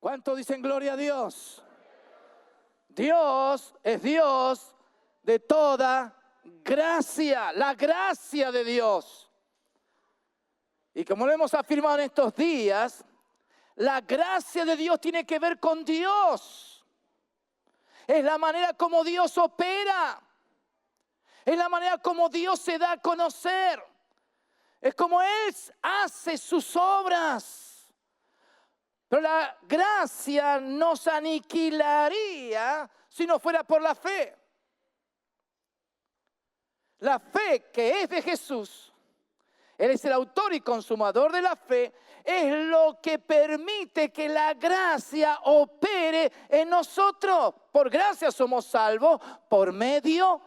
¿Cuánto dicen gloria a Dios? Dios es Dios de toda gracia, la gracia de Dios. Y como lo hemos afirmado en estos días, la gracia de Dios tiene que ver con Dios. Es la manera como Dios opera. Es la manera como Dios se da a conocer. Es como Él hace sus obras. Pero la gracia nos aniquilaría si no fuera por la fe. La fe que es de Jesús, Él es el autor y consumador de la fe, es lo que permite que la gracia opere en nosotros. Por gracia somos salvos por medio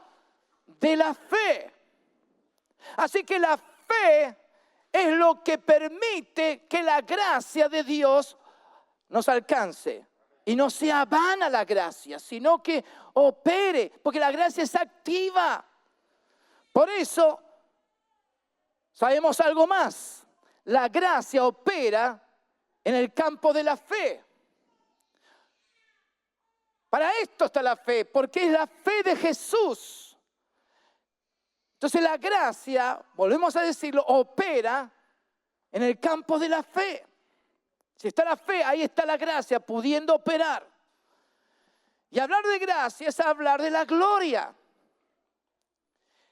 de la fe. Así que la fe es lo que permite que la gracia de Dios nos alcance. Y no sea vana la gracia, sino que opere, porque la gracia es activa. Por eso, sabemos algo más. La gracia opera en el campo de la fe. Para esto está la fe, porque es la fe de Jesús. Entonces la gracia, volvemos a decirlo, opera en el campo de la fe. Si está la fe, ahí está la gracia pudiendo operar. Y hablar de gracia es hablar de la gloria.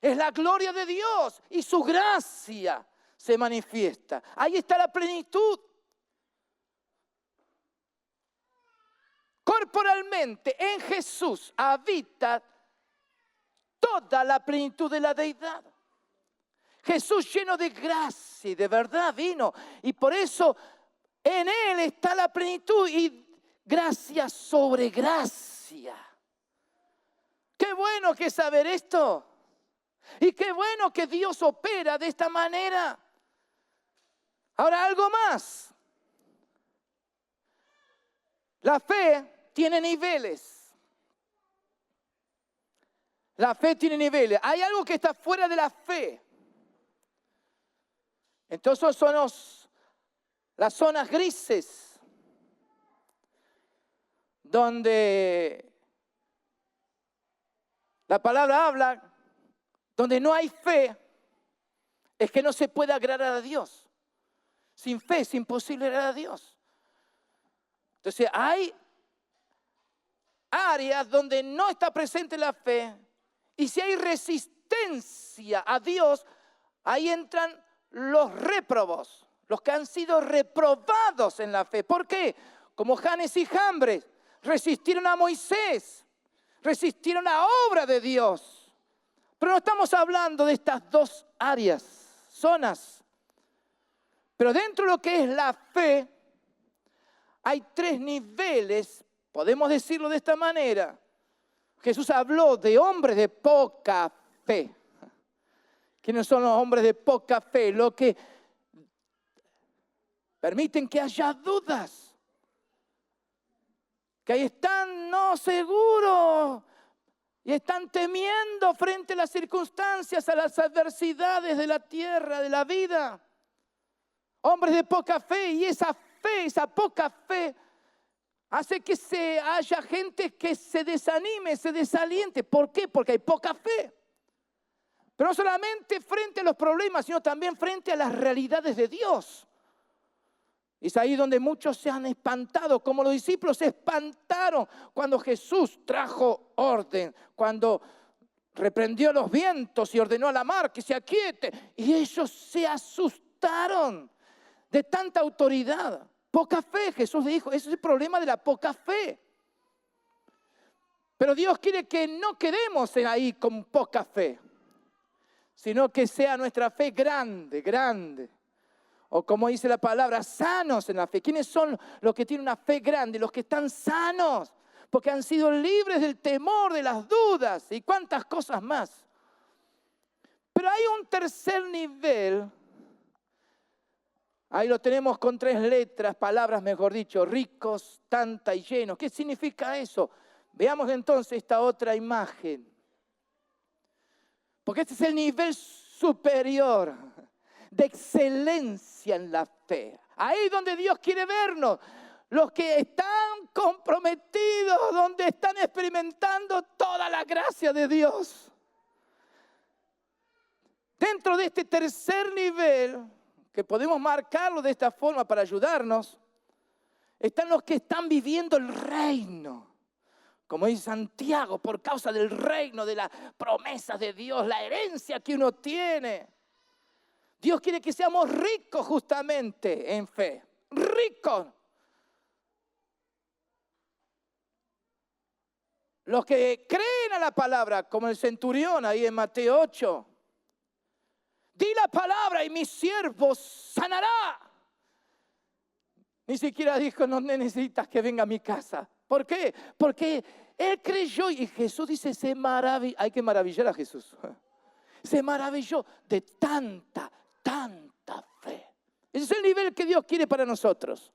Es la gloria de Dios y su gracia se manifiesta. Ahí está la plenitud. Corporalmente en Jesús habita toda la plenitud de la deidad. Jesús lleno de gracia y de verdad vino. Y por eso en Él está la plenitud y gracia sobre gracia. Qué bueno que saber esto. Y qué bueno que Dios opera de esta manera. Ahora algo más. La fe tiene niveles. La fe tiene niveles. Hay algo que está fuera de la fe. Entonces son las zonas grises, donde la palabra habla, donde no hay fe, es que no se puede agradar a Dios. Sin fe es imposible agradar a Dios. Entonces hay áreas donde no está presente la fe, y si hay resistencia a Dios, ahí entran los réprobos, los que han sido reprobados en la fe. ¿Por qué? Como Janes y Jambres, resistieron a Moisés, resistieron la obra de Dios. Pero no estamos hablando de estas dos áreas, zonas. Pero dentro de lo que es la fe, hay tres niveles, podemos decirlo de esta manera. Jesús habló de hombres de poca fe. ¿Quiénes son los hombres de poca fe? Los que permiten que haya dudas. Que ahí están no seguros. Y están temiendo frente a las circunstancias, a las adversidades de la tierra, de la vida. Hombres de poca fe. Y esa fe, esa poca fe, hace que haya gente que se desanime, se desaliente. ¿Por qué? Porque hay poca fe. Pero no solamente frente a los problemas, sino también frente a las realidades de Dios. Es ahí donde muchos se han espantado, como los discípulos se espantaron cuando Jesús trajo orden, cuando reprendió los vientos y ordenó a la mar que se aquiete. Y ellos se asustaron de tanta autoridad. Poca fe, Jesús dijo, ese es el problema de la poca fe. Pero Dios quiere que no quedemos ahí con poca fe, sino que sea nuestra fe grande, grande. O como dice la palabra, sanos en la fe. ¿Quiénes son los que tienen una fe grande? Los que están sanos, porque han sido libres del temor, de las dudas y cuántas cosas más. Pero hay un tercer nivel. Ahí lo tenemos con 3 letras, palabras mejor dicho, ricos, tanta y llenos. ¿Qué significa eso? Veamos entonces esta otra imagen. Porque este es el nivel superior de excelencia en la fe. Ahí donde Dios quiere vernos. los que están comprometidos, donde están experimentando toda la gracia de Dios. Dentro de este tercer nivel, que podemos marcarlo de esta forma para ayudarnos, están los que están viviendo el reino. Como dice Santiago, por causa del reino, de las promesas de Dios, la herencia que uno tiene. Dios quiere que seamos ricos justamente en fe. Ricos. Los que creen a la palabra, como el centurión ahí en Mateo 8. Di la palabra y mi siervo sanará. Ni siquiera dijo, no necesitas que venga a mi casa. ¿Por qué? Porque él creyó y Jesús dice, hay que maravillar a Jesús. Se maravilló de tanta fe. Ese es el nivel que Dios quiere para nosotros.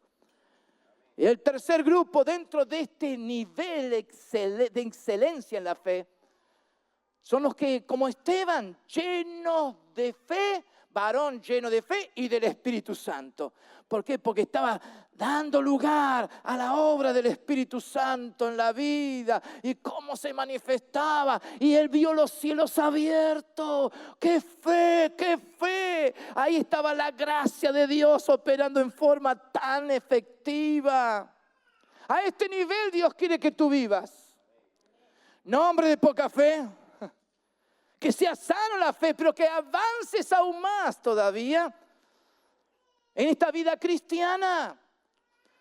Y el tercer grupo dentro de este nivel de excelencia en la fe son los que, como Esteban, llenos de fe, varón lleno de fe y del Espíritu Santo. ¿Por qué? Porque estaba dando lugar a la obra del Espíritu Santo en la vida y cómo se manifestaba. Y él vio los cielos abiertos. ¡Qué fe! ¡Qué fe! Ahí estaba la gracia de Dios operando en forma tan efectiva. A este nivel Dios quiere que tú vivas. No, hombre de poca fe. Que sea sano la fe, pero que avances aún más todavía en esta vida cristiana,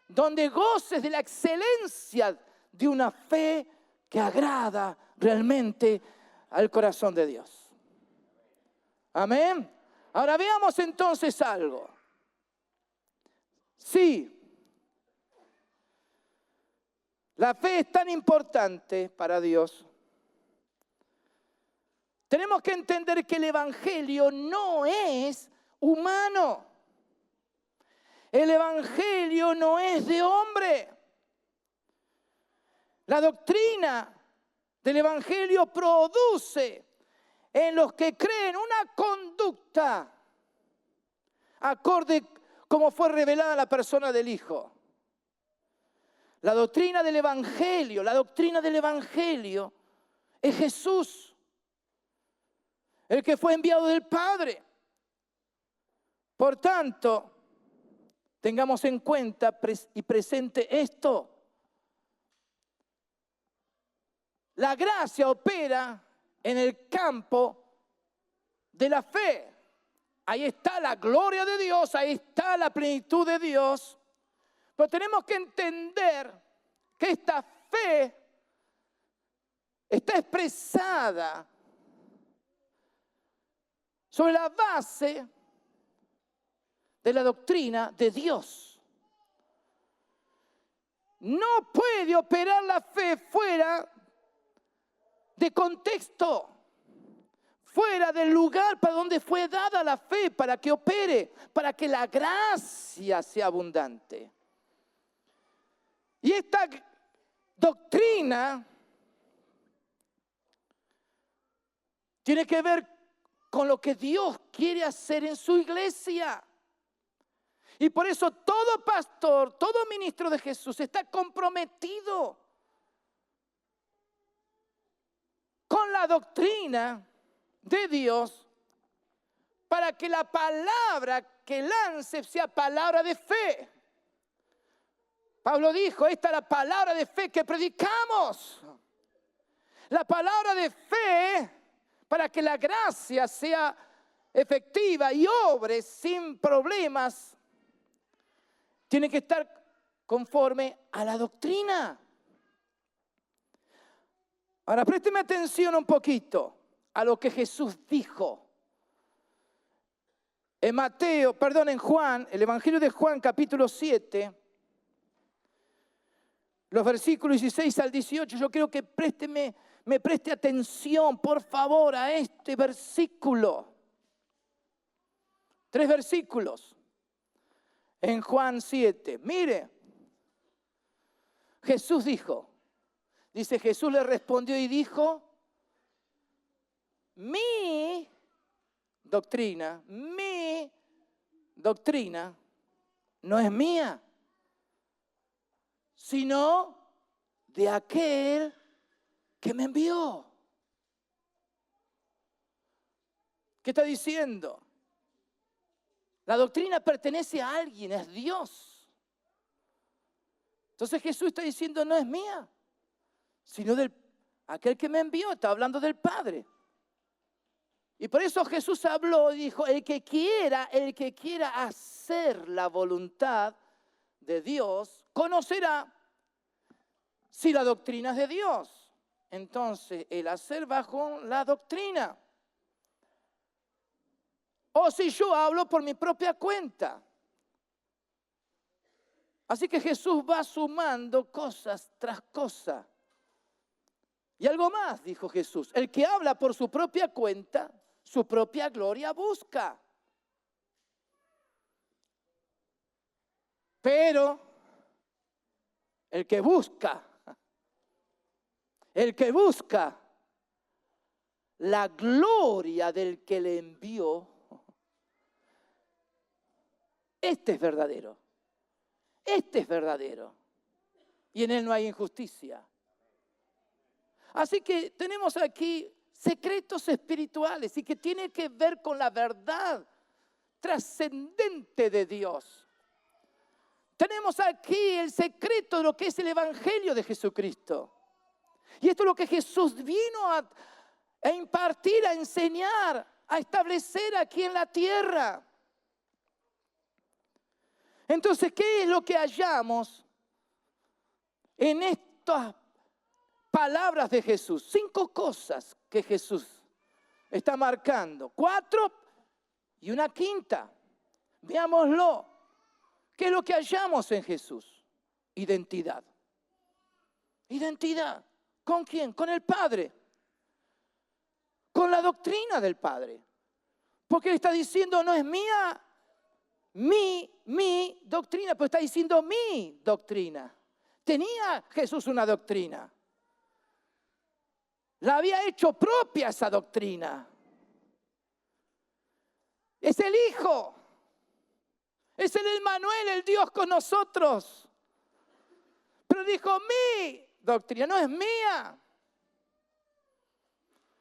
donde goces de la excelencia de una fe que agrada realmente al corazón de Dios. Amén. Ahora veamos entonces algo. Sí, la fe es tan importante para Dios. Tenemos que entender que el Evangelio no es humano. El Evangelio no es de hombre. La doctrina del Evangelio produce en los que creen una conducta acorde como fue revelada la persona del Hijo. La doctrina del Evangelio es Jesús. El que fue enviado del Padre. Por tanto, tengamos en cuenta y presente esto. La gracia opera en el campo de la fe. Ahí está la gloria de Dios, ahí está la plenitud de Dios. Pero tenemos que entender que esta fe está expresada sobre la base de la doctrina de Dios. No puede operar la fe fuera de contexto, fuera del lugar para donde fue dada la fe, para que opere, para que la gracia sea abundante. Y esta doctrina tiene que ver con lo que Dios quiere hacer en su iglesia. Y por eso todo pastor, todo ministro de Jesús está comprometido con la doctrina de Dios para que la palabra que lance sea palabra de fe. Pablo dijo, esta es la palabra de fe que predicamos. La palabra de fe para que la gracia sea efectiva y obre sin problemas, tiene que estar conforme a la doctrina. Ahora, présteme atención un poquito a lo que Jesús dijo. En Juan, el Evangelio de Juan, capítulo 7, los versículos 16 al 18, yo creo que me preste atención, por favor, a este versículo. 3 versículos en Juan 7. Mire, Jesús Jesús le respondió y dijo, mi doctrina no es mía, sino de aquel que me envió. ¿Qué está diciendo? La doctrina pertenece a alguien, es Dios. Entonces Jesús está diciendo, no es mía, sino de aquel que me envió. Está hablando del Padre. Y por eso Jesús habló y dijo, el que quiera hacer la voluntad de Dios, conocerá si la doctrina es de Dios. Entonces, el hacer bajo la doctrina. O si yo hablo por mi propia cuenta. Así que Jesús va sumando cosas tras cosas. Y algo más, dijo Jesús, el que habla por su propia cuenta, su propia gloria busca. Pero el que busca la gloria del que le envió, este es verdadero. Este es verdadero. Y en él no hay injusticia. Así que tenemos aquí secretos espirituales y que tiene que ver con la verdad trascendente de Dios. Tenemos aquí el secreto de lo que es el Evangelio de Jesucristo. Y esto es lo que Jesús vino a impartir, a enseñar, a establecer aquí en la tierra. Entonces, ¿qué es lo que hallamos en estas palabras de Jesús? 5 cosas que Jesús está marcando. 4 y una quinta. Veámoslo. ¿Qué es lo que hallamos en Jesús? Identidad. Identidad. ¿Con quién? Con el Padre. Con la doctrina del Padre. Porque Él está diciendo, no es mía, mi doctrina, pero está diciendo mi doctrina. Tenía Jesús una doctrina. La había hecho propia esa doctrina. Es el Hijo. Es el Emmanuel, el Dios con nosotros. Pero dijo, mi doctrina no es mía.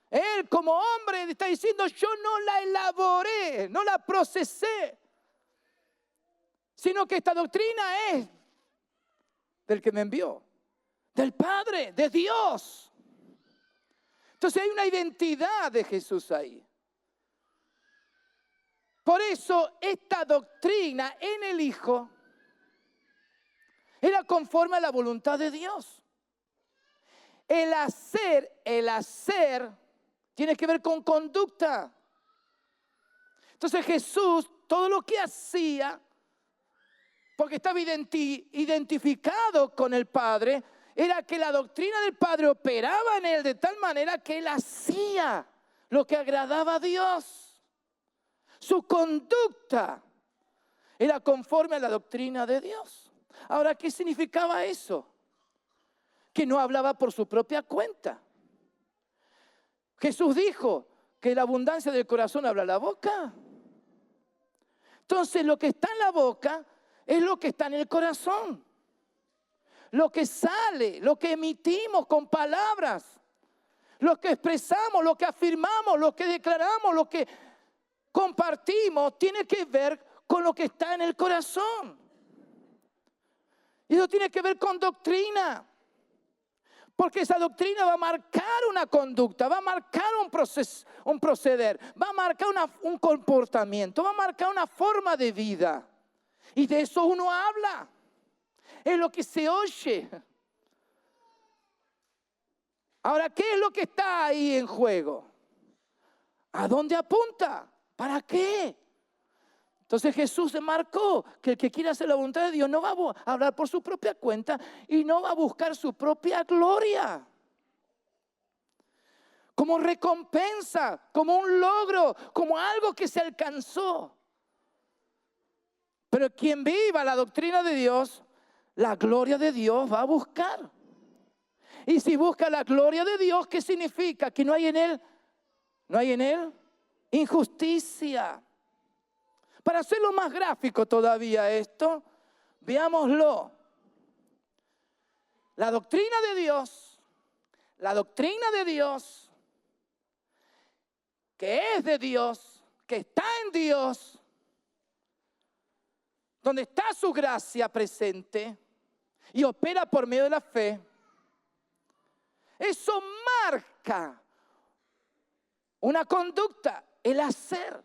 Él como hombre está diciendo, yo no la elaboré, no la procesé. Sino que esta doctrina es del que me envió. Del Padre, de Dios. Entonces hay una identidad de Jesús ahí. Por eso esta doctrina en el Hijo era conforme a la voluntad de Dios. El hacer tiene que ver con conducta. Entonces Jesús, todo lo que hacía, porque estaba identificado con el Padre, era que la doctrina del Padre operaba en él de tal manera que él hacía lo que agradaba a Dios. Su conducta era conforme a la doctrina de Dios. Ahora, ¿qué significaba eso? Que no hablaba por su propia cuenta. Jesús dijo que la abundancia del corazón habla la boca. Entonces, lo que está en la boca es lo que está en el corazón. Lo que sale, lo que emitimos con palabras, lo que expresamos, lo que afirmamos, lo que declaramos, lo que compartimos, tiene que ver con lo que está en el corazón. Y eso tiene que ver con doctrina. Porque esa doctrina va a marcar una conducta, va a marcar un proceder, va a marcar un comportamiento, va a marcar una forma de vida. Y de eso uno habla. Es lo que se oye. Ahora, ¿qué es lo que está ahí en juego? ¿A dónde apunta? ¿Para qué? Entonces Jesús se marcó que el que quiere hacer la voluntad de Dios no va a hablar por su propia cuenta y no va a buscar su propia gloria. Como recompensa, como un logro, como algo que se alcanzó. Pero quien viva la doctrina de Dios, la gloria de Dios va a buscar. Y si busca la gloria de Dios, ¿qué significa? Que no hay en él injusticia. Para hacerlo más gráfico todavía esto, veámoslo. La doctrina de Dios, que es de Dios, que está en Dios, donde está su gracia presente y opera por medio de la fe, eso marca una conducta, el hacer.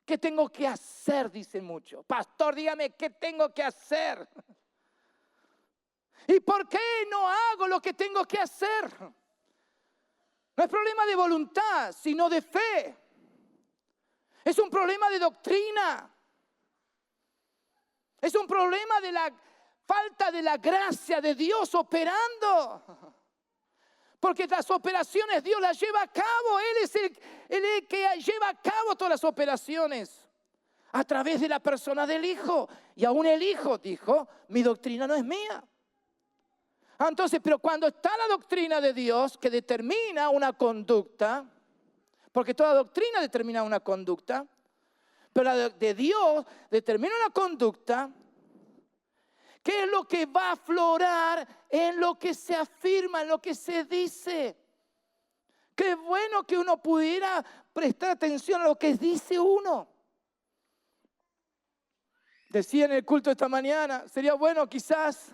¿Qué tengo que hacer? Dicen muchos. Pastor, dígame, ¿qué tengo que hacer? ¿Y por qué no hago lo que tengo que hacer? No es problema de voluntad, sino de fe. Es un problema de doctrina. Es un problema de la falta de la gracia de Dios operando. Porque las operaciones Dios las lleva a cabo. Él es el que lleva a cabo todas las operaciones a través de la persona del Hijo. Y aún el Hijo dijo, mi doctrina no es mía. Entonces, pero cuando está la doctrina de Dios que determina una conducta, porque toda doctrina determina una conducta, pero la de Dios determina una conducta, ¿qué es lo que va a aflorar en lo que se afirma, en lo que se dice? Qué bueno que uno pudiera prestar atención a lo que dice uno. Decía en el culto esta mañana, sería bueno quizás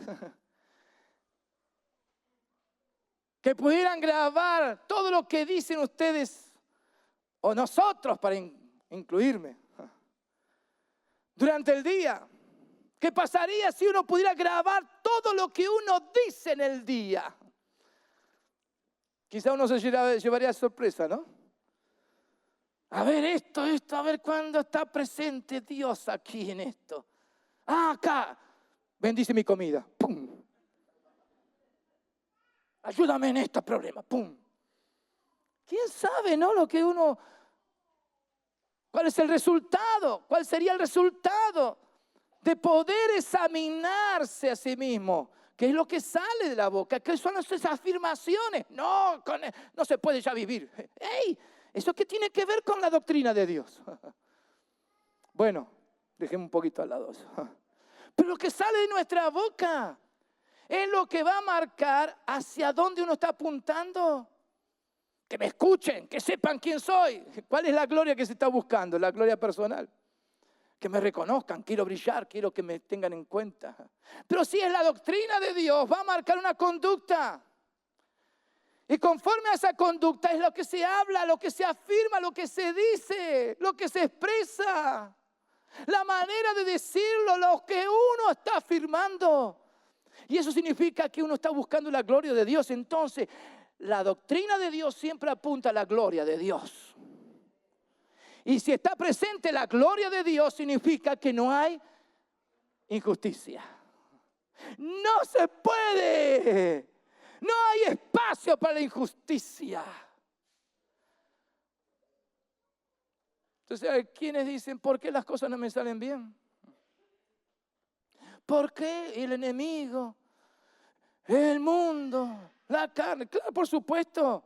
que pudieran grabar todo lo que dicen ustedes o nosotros, para incluirme, durante el día. ¿Qué pasaría si uno pudiera grabar todo lo que uno dice en el día? Quizá uno se llevaría sorpresa, ¿no? A ver esto, a ver cuándo está presente Dios aquí en esto. Ah, acá, bendice mi comida, ¡pum! Ayúdame en este problema, ¡pum! ¿Quién sabe, no? ¿Cuál es el resultado? ¿Cuál sería el resultado de poder examinarse a sí mismo? ¿Qué es lo que sale de la boca? ¿Qué son esas afirmaciones? No se puede ya vivir. ¡Ey! ¿Eso qué tiene que ver con la doctrina de Dios? Bueno, dejemos un poquito al lado eso. Pero lo que sale de nuestra boca es lo que va a marcar hacia dónde uno está apuntando. Que me escuchen, que sepan quién soy. ¿Cuál es la gloria que se está buscando? La gloria personal. Que me reconozcan, quiero brillar, quiero que me tengan en cuenta. Pero si es la doctrina de Dios, va a marcar una conducta. Y conforme a esa conducta es lo que se habla, lo que se afirma, lo que se dice, lo que se expresa. La manera de decirlo, lo que uno está afirmando. Y eso significa que uno está buscando la gloria de Dios. Entonces, la doctrina de Dios siempre apunta a la gloria de Dios. Y si está presente la gloria de Dios, significa que no hay injusticia. No se puede. No hay espacio para la injusticia. Entonces, hay quienes dicen, ¿por qué las cosas no me salen bien? ¿Por qué el enemigo, el mundo, la carne? Claro, por supuesto.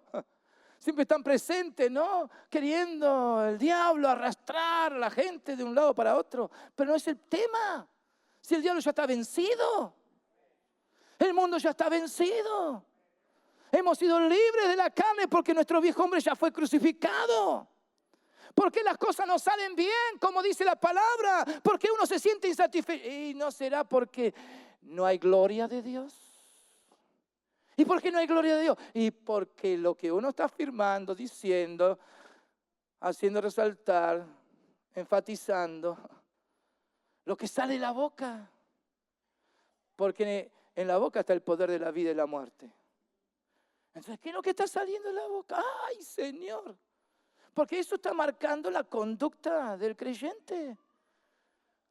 Siempre están presentes, ¿no? Queriendo el diablo arrastrar a la gente de un lado para otro. Pero no es el tema. Si el diablo ya está vencido. El mundo ya está vencido. Hemos sido libres de la carne porque nuestro viejo hombre ya fue crucificado. ¿Por qué las cosas no salen bien, como dice la palabra? ¿Por qué uno se siente insatisfecho? ¿Y no será porque no hay gloria de Dios? ¿Y por qué no hay gloria de Dios? Y porque lo que uno está afirmando, diciendo, haciendo resaltar, enfatizando, lo que sale de la boca. Porque en la boca está el poder de la vida y la muerte. Entonces, ¿qué es lo que está saliendo de la boca? ¡Ay, Señor! Porque eso está marcando la conducta del creyente.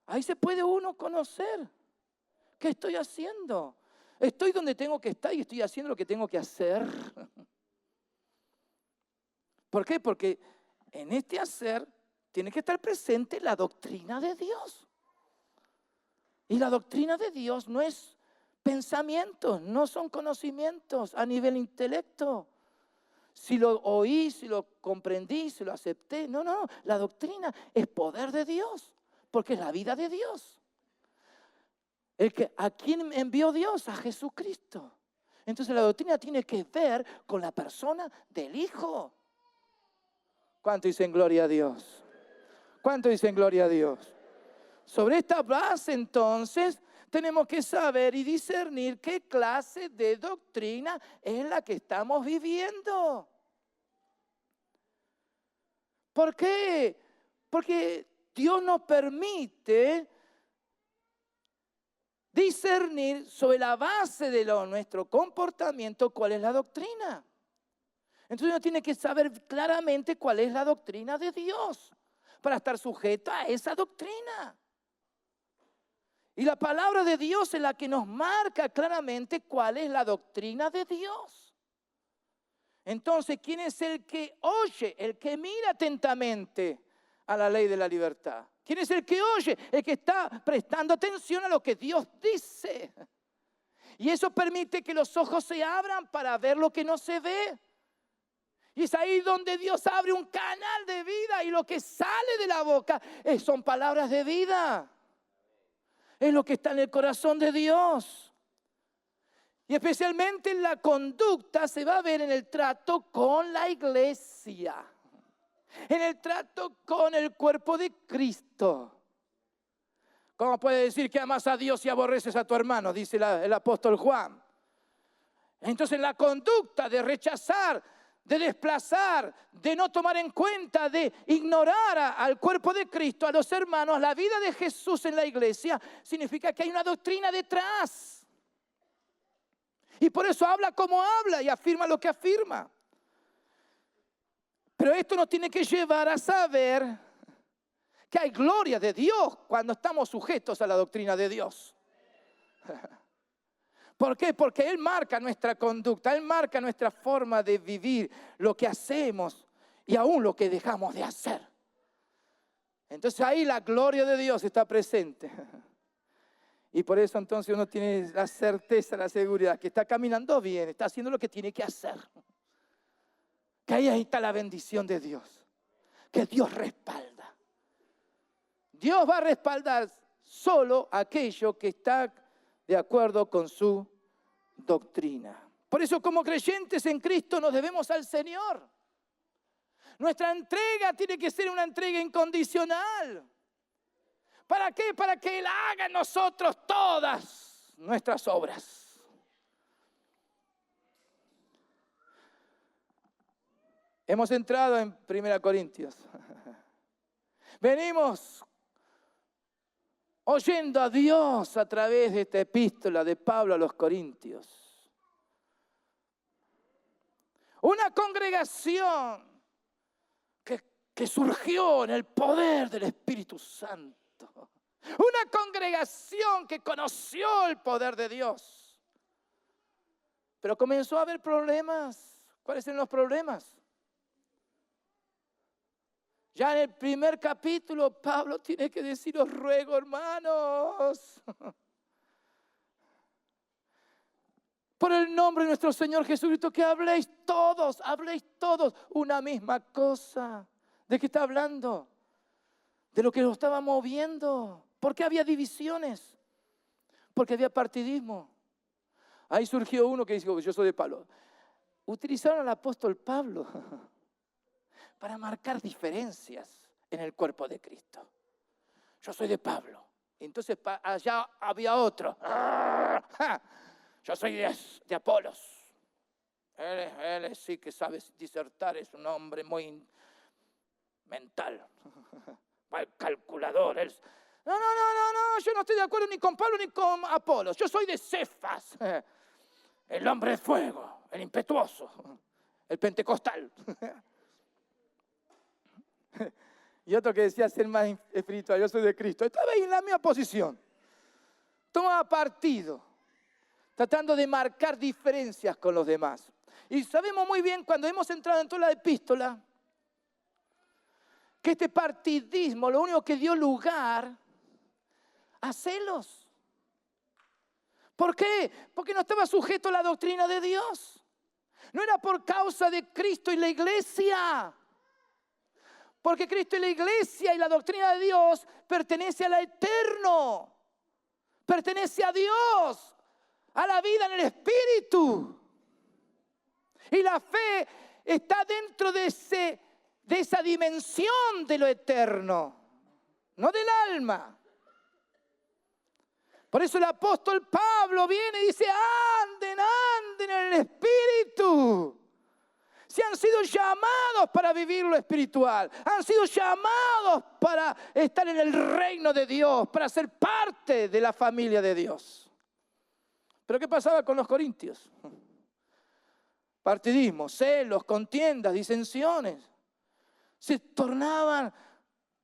Ahí se puede uno conocer. ¿Qué estoy haciendo? Estoy donde tengo que estar y estoy haciendo lo que tengo que hacer. ¿Por qué? Porque en este hacer tiene que estar presente la doctrina de Dios. Y la doctrina de Dios no es pensamientos, no son conocimientos a nivel intelecto. Si lo oí, si lo comprendí, si lo acepté. No. La doctrina es poder de Dios, porque es la vida de Dios. ¿A quién envió Dios? A Jesucristo. Entonces la doctrina tiene que ver con la persona del Hijo. ¿Cuánto dicen gloria a Dios? ¿Cuánto dicen gloria a Dios? Sobre esta base, entonces, tenemos que saber y discernir qué clase de doctrina es la que estamos viviendo. ¿Por qué? Porque Dios nos permite discernir sobre la base de nuestro comportamiento cuál es la doctrina. Entonces uno tiene que saber claramente cuál es la doctrina de Dios para estar sujeto a esa doctrina. Y la palabra de Dios es la que nos marca claramente cuál es la doctrina de Dios. Entonces, ¿quién es el que oye, el que mira atentamente a la ley de la libertad? ¿Quién es el que oye? El que está prestando atención a lo que Dios dice. Y eso permite que los ojos se abran para ver lo que no se ve. Y es ahí donde Dios abre un canal de vida y lo que sale de la boca son palabras de vida. Es lo que está en el corazón de Dios. Y especialmente en la conducta se va a ver en el trato con la iglesia. En el trato con el cuerpo de Cristo. ¿Cómo puedes decir que amas a Dios y aborreces a tu hermano? Dice el apóstol Juan. Entonces en la conducta de rechazar, de desplazar, de no tomar en cuenta, de ignorar al cuerpo de Cristo, a los hermanos, la vida de Jesús en la iglesia, significa que hay una doctrina detrás. Y por eso habla como habla y afirma lo que afirma. Pero esto nos tiene que llevar a saber que hay gloria de Dios cuando estamos sujetos a la doctrina de Dios. ¿Por qué? Porque Él marca nuestra conducta, Él marca nuestra forma de vivir, lo que hacemos y aún lo que dejamos de hacer. Entonces ahí la gloria de Dios está presente. Y por eso entonces uno tiene la certeza, la seguridad que está caminando bien, está haciendo lo que tiene que hacer. Que ahí está la bendición de Dios, que Dios respalda. Dios va a respaldar solo aquello que está de acuerdo con su doctrina. Por eso como creyentes en Cristo nos debemos al Señor. Nuestra entrega tiene que ser una entrega incondicional. ¿Para qué? Para que Él haga en nosotros todas nuestras obras. Hemos entrado en 1 Corintios. Venimos oyendo a Dios a través de esta epístola de Pablo a los Corintios. Una congregación que surgió en el poder del Espíritu Santo. Una congregación que conoció el poder de Dios. Pero comenzó a haber problemas. ¿Cuáles eran los problemas? Ya en el primer capítulo, Pablo tiene que decir, os ruego, hermanos, por el nombre de nuestro Señor Jesucristo, que habléis todos una misma cosa. ¿De qué está hablando? De lo que lo estaba moviendo. ¿Por qué había divisiones? Porque había partidismo. Ahí surgió uno que dijo, yo soy de Pablo. Utilizaron al apóstol Pablo para marcar diferencias en el cuerpo de Cristo. Yo soy de Pablo. Entonces allá había otro. Yo soy de Apolos. Él sí que sabe disertar, es un hombre muy mental. Mal calculador. No, yo no estoy de acuerdo ni con Pablo ni con Apolos. Yo soy de Cefas. El hombre de fuego, el impetuoso, el pentecostal. Y otro que decía ser más espiritual, yo soy de Cristo. Estaba ahí en la misma posición. Tomaba partido, tratando de marcar diferencias con los demás. Y sabemos muy bien, cuando hemos entrado en toda la epístola, que este partidismo lo único que dio lugar a celos. ¿Por qué? Porque no estaba sujeto a la doctrina de Dios. No era por causa de Cristo y la iglesia. Porque Cristo y la iglesia y la doctrina de Dios pertenece al eterno. pertenece a Dios, a la vida en el Espíritu. Y la fe está dentro de esa dimensión de lo eterno, no del alma. Por eso el apóstol Pablo viene y dice, anden en el Espíritu. Si han sido llamados para vivir lo espiritual, han sido llamados para estar en el reino de Dios, para ser parte de la familia de Dios. Pero ¿qué pasaba con los corintios? Partidismo, celos, contiendas, disensiones. Se tornaban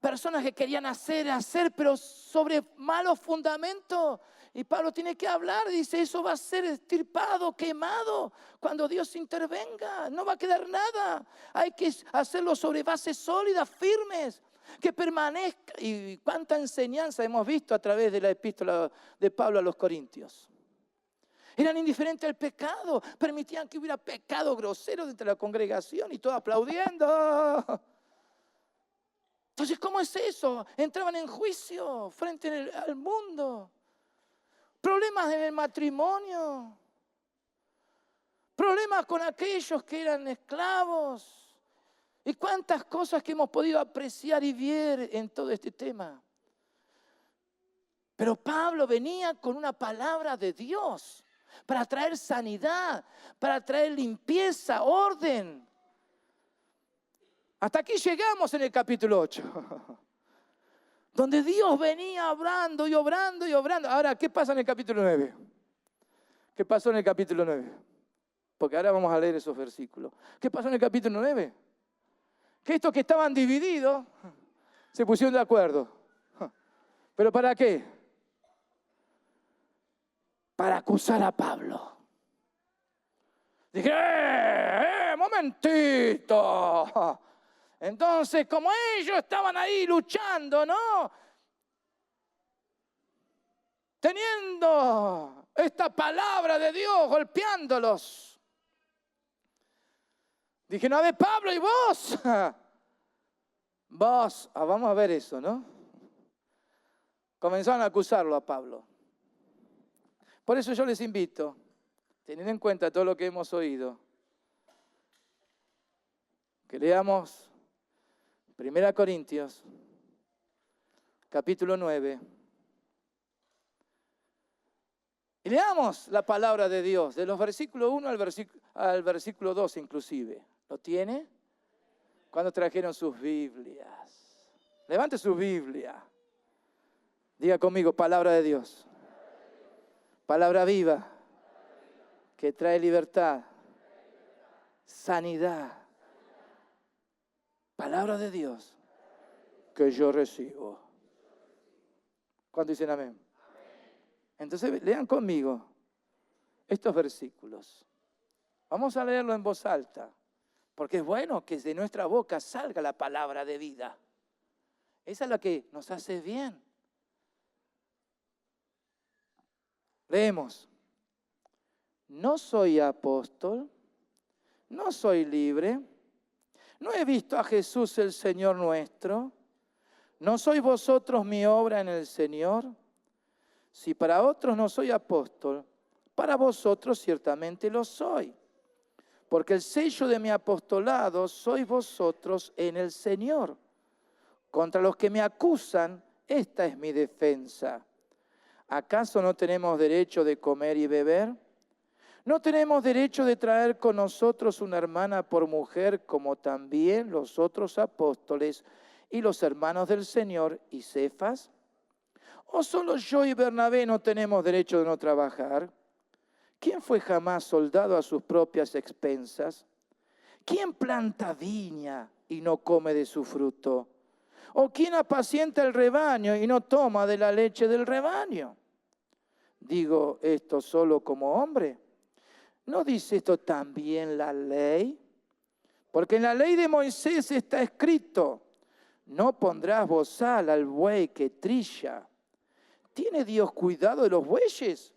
personas que querían hacer, pero sobre malos fundamentos. Y Pablo tiene que hablar, dice, eso va a ser extirpado, quemado, cuando Dios intervenga. No va a quedar nada. Hay que hacerlo sobre bases sólidas, firmes, que permanezca. Y cuánta enseñanza hemos visto a través de la epístola de Pablo a los Corintios. Eran indiferentes al pecado, permitían que hubiera pecado grosero dentro de la congregación y todo aplaudiendo. Entonces, ¿cómo es eso? Entraban en juicio frente al mundo. Problemas en el matrimonio. Problemas con aquellos que eran esclavos. Y cuántas cosas que hemos podido apreciar y ver en todo este tema. Pero Pablo venía con una palabra de Dios para traer sanidad, para traer limpieza, orden. Hasta aquí llegamos en el capítulo 8. Donde Dios venía obrando y obrando y obrando. Ahora, ¿qué pasa en el capítulo 9? ¿Qué pasó en el capítulo 9? Porque ahora vamos a leer esos versículos. ¿Qué pasó en el capítulo 9? Que estos que estaban divididos se pusieron de acuerdo. ¿Pero para qué? Para acusar a Pablo. Dije, momentito. Entonces, como ellos estaban ahí luchando, ¿no? Teniendo esta palabra de Dios, golpeándolos. Dije, no, a ver, Pablo, ¿y vos? Vos, vamos a ver eso, ¿no? Comenzaron a acusarlo a Pablo. Por eso yo les invito, teniendo en cuenta todo lo que hemos oído, que leamos 1 Corintios, capítulo 9. Y leamos la palabra de Dios, de los versículos 1 al versículo 2 inclusive. ¿Lo tiene? ¿Cuándo trajeron sus Biblias? Levante su Biblia. Diga conmigo, palabra de Dios. Palabra viva, que trae libertad, sanidad. Palabra de Dios que yo recibo. ¿Cuántos dicen amén? Entonces lean conmigo estos versículos. Vamos a leerlo en voz alta, porque es bueno que de nuestra boca salga la palabra de vida. Esa es la que nos hace bien. Leemos. No soy apóstol, no soy libre. ¿No he visto a Jesús el Señor nuestro? ¿No sois vosotros mi obra en el Señor? Si para otros no soy apóstol, para vosotros ciertamente lo soy. Porque el sello de mi apostolado sois vosotros en el Señor. Contra los que me acusan, esta es mi defensa. ¿Acaso no tenemos derecho de comer y beber? ¿No tenemos derecho de traer con nosotros una hermana por mujer, como también los otros apóstoles y los hermanos del Señor y Cefas? ¿O solo yo y Bernabé no tenemos derecho de no trabajar? ¿Quién fue jamás soldado a sus propias expensas? ¿Quién planta viña y no come de su fruto? ¿O quién apacienta el rebaño y no toma de la leche del rebaño? Digo esto solo como hombre. ¿No dice esto también la ley? Porque en la ley de Moisés está escrito, no pondrás bozal al buey que trilla. ¿Tiene Dios cuidado de los bueyes?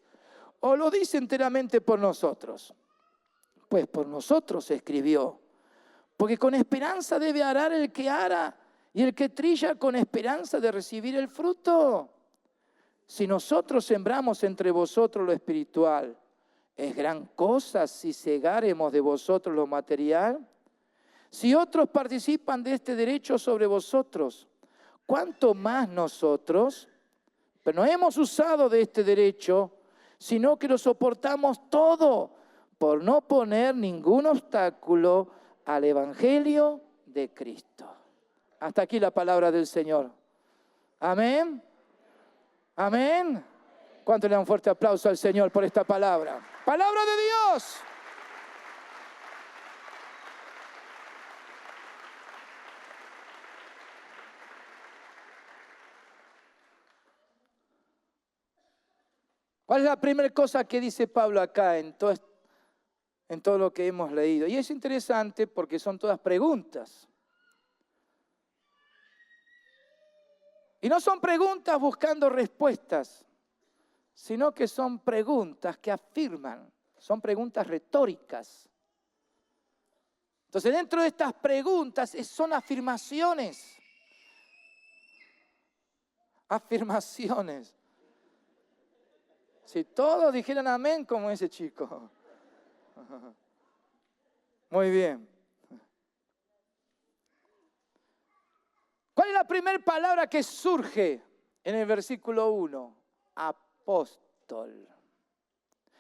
¿O lo dice enteramente por nosotros? Pues por nosotros se escribió. Porque con esperanza debe arar el que ara, y el que trilla con esperanza de recibir el fruto. si nosotros sembramos entre vosotros lo espiritual, ¿es gran cosa si segáremos de vosotros lo material? Si otros participan de este derecho sobre vosotros, ¿cuánto más nosotros? Pero no hemos usado de este derecho, sino que lo soportamos todo por no poner ningún obstáculo al Evangelio de Cristo. Hasta aquí la palabra del Señor. Amén. Amén. ¿Cuánto le dan un fuerte aplauso al Señor por esta palabra? ¡Palabra de Dios! ¿Cuál es la primera cosa que dice Pablo acá en todo lo que hemos leído? Y es interesante porque son todas preguntas. Y no son preguntas buscando respuestas, sino que son preguntas que afirman, son preguntas retóricas. Entonces, dentro de estas preguntas son afirmaciones. Afirmaciones. Si todos dijeran amén como ese chico. Muy bien. ¿Cuál es la primera palabra que surge en el versículo 1? Apóstol.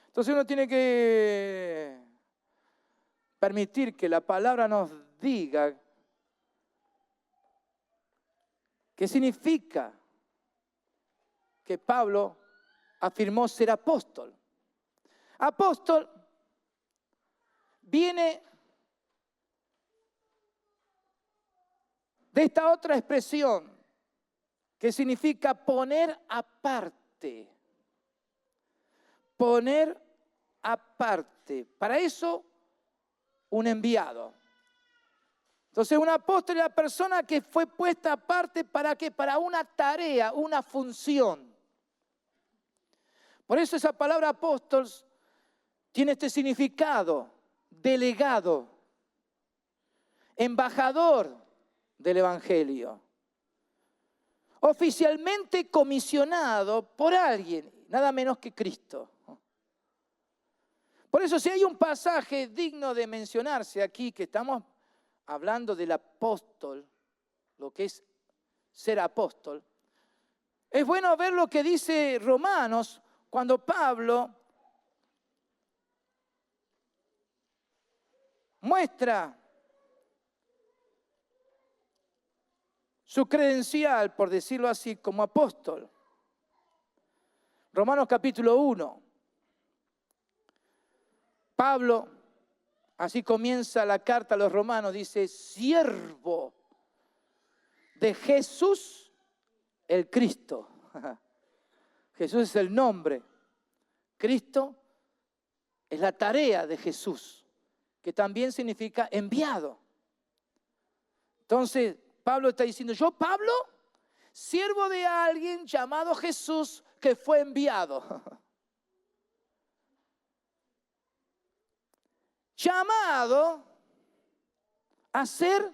Entonces uno tiene que permitir que la palabra nos diga qué significa que Pablo afirmó ser apóstol. Apóstol viene de esta otra expresión que significa poner aparte. Poner aparte. Para eso, un enviado. Entonces, un apóstol es la persona que fue puesta aparte, ¿para qué? Para una tarea, una función. Por eso esa palabra apóstol tiene este significado: delegado, embajador del Evangelio, oficialmente comisionado por alguien, nada menos que Cristo. Por eso, si hay un pasaje digno de mencionarse aquí, que estamos hablando del apóstol, lo que es ser apóstol, es bueno ver lo que dice Romanos, cuando Pablo muestra su credencial, por decirlo así, como apóstol. Romanos capítulo 1. Pablo, así comienza la carta a los romanos, dice: siervo de Jesús el Cristo. Jesús es el nombre. Cristo es la tarea de Jesús, que también significa enviado. Entonces, Pablo está diciendo: yo, Pablo, siervo de alguien llamado Jesús, que fue enviado. Llamado a ser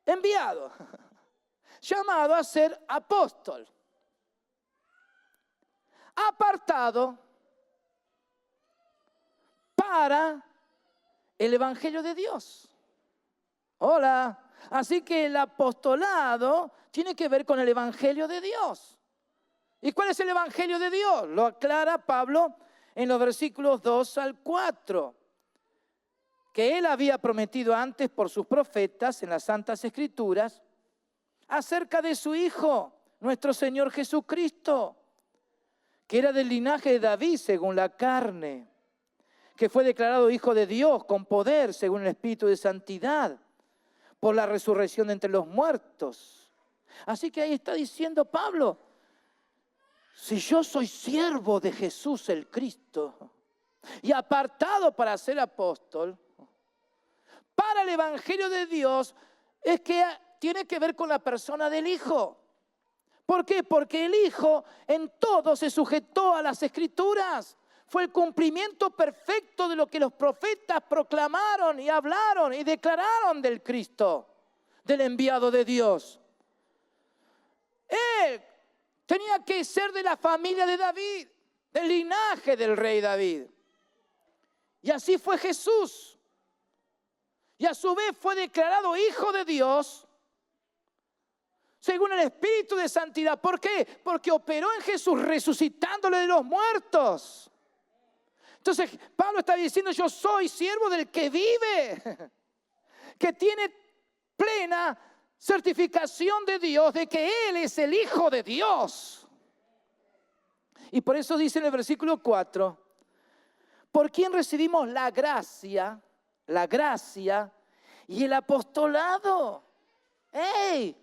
enviado. Llamado a ser apóstol. Apartado para el Evangelio de Dios. Hola. Así que el apostolado tiene que ver con el Evangelio de Dios. ¿Y cuál es el Evangelio de Dios? Lo aclara Pablo en los versículos 2 al 4. Que él había prometido antes por sus profetas en las Santas Escrituras acerca de su Hijo, nuestro Señor Jesucristo, que era del linaje de David según la carne, que fue declarado Hijo de Dios con poder según el Espíritu de Santidad, por la resurrección de entre los muertos. Así que ahí está diciendo Pablo: si yo soy siervo de Jesús el Cristo y apartado para ser apóstol, para el Evangelio de Dios, es que tiene que ver con la persona del Hijo. ¿Por qué? Porque el Hijo en todo se sujetó a las Escrituras. Fue el cumplimiento perfecto de lo que los profetas proclamaron y hablaron y declararon del Cristo, del enviado de Dios. Él tenía que ser de la familia de David, del linaje del rey David. Y así fue Jesús. Y a su vez fue declarado hijo de Dios según el Espíritu de Santidad. ¿Por qué? Porque operó en Jesús resucitándole de los muertos. Entonces Pablo está diciendo: yo soy siervo del que vive, que tiene plena certificación de Dios de que Él es el Hijo de Dios. Y por eso dice en el versículo 4, por quien recibimos la gracia y el apostolado. ¡Ey!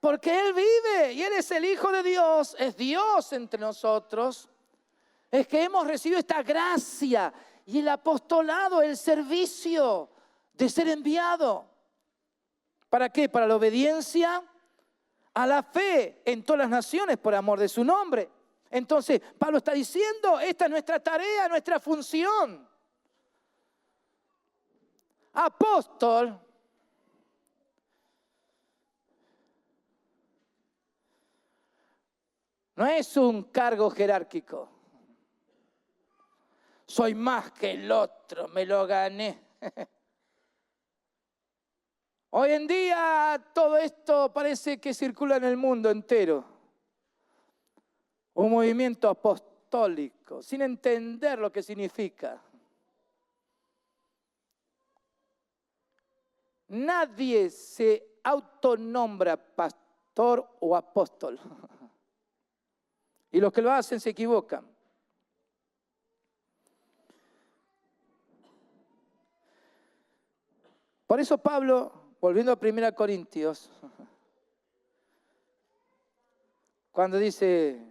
Porque Él vive y Él es el Hijo de Dios, es Dios entre nosotros. Es que hemos recibido esta gracia y el apostolado, el servicio de ser enviado. ¿Para qué? Para la obediencia a la fe en todas las naciones por amor de su nombre. Entonces Pablo está diciendo: esta es nuestra tarea, nuestra función. Apóstol no es un cargo jerárquico. Soy más que el otro, me lo gané. Hoy en día todo esto parece que circula en el mundo entero. Un movimiento apostólico, sin entender lo que significa. Nadie se autonombra pastor o apóstol. Y los que lo hacen se equivocan. Por eso Pablo, volviendo a 1 Corintios, cuando dice: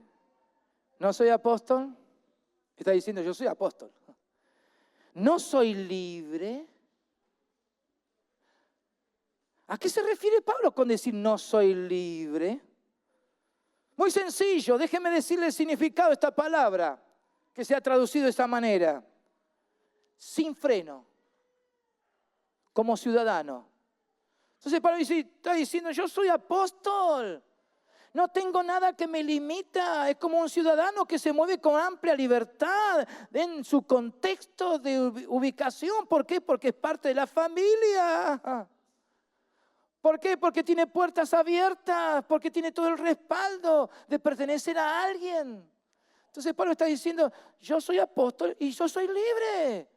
no soy apóstol, está diciendo: yo soy apóstol. No soy libre. ¿A qué se refiere Pablo con decir no soy libre? Muy sencillo, déjeme decirle el significado de esta palabra que se ha traducido de esta manera. Sin freno, como ciudadano. Entonces Pablo está diciendo: yo soy apóstol. No tengo nada que me limita. Es como un ciudadano que se mueve con amplia libertad en su contexto de ubicación. ¿Por qué? Porque es parte de la familia. ¿Por qué? Porque tiene puertas abiertas, porque tiene todo el respaldo de pertenecer a alguien. Entonces Pablo está diciendo: yo soy apóstol y yo soy libre.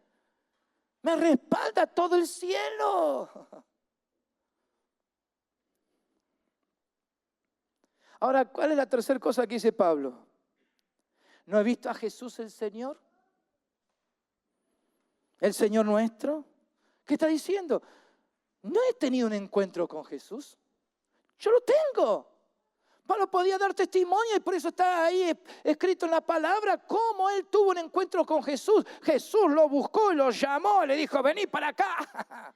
Me respalda todo el cielo. Ahora, ¿cuál es la tercera cosa que dice Pablo? ¿No he visto a Jesús el Señor? ¿El Señor nuestro? ¿Qué está diciendo? No he tenido un encuentro con Jesús. Yo lo tengo. Pablo podía dar testimonio y por eso está ahí escrito en la palabra cómo él tuvo un encuentro con Jesús. Jesús lo buscó y lo llamó, le dijo: vení para acá.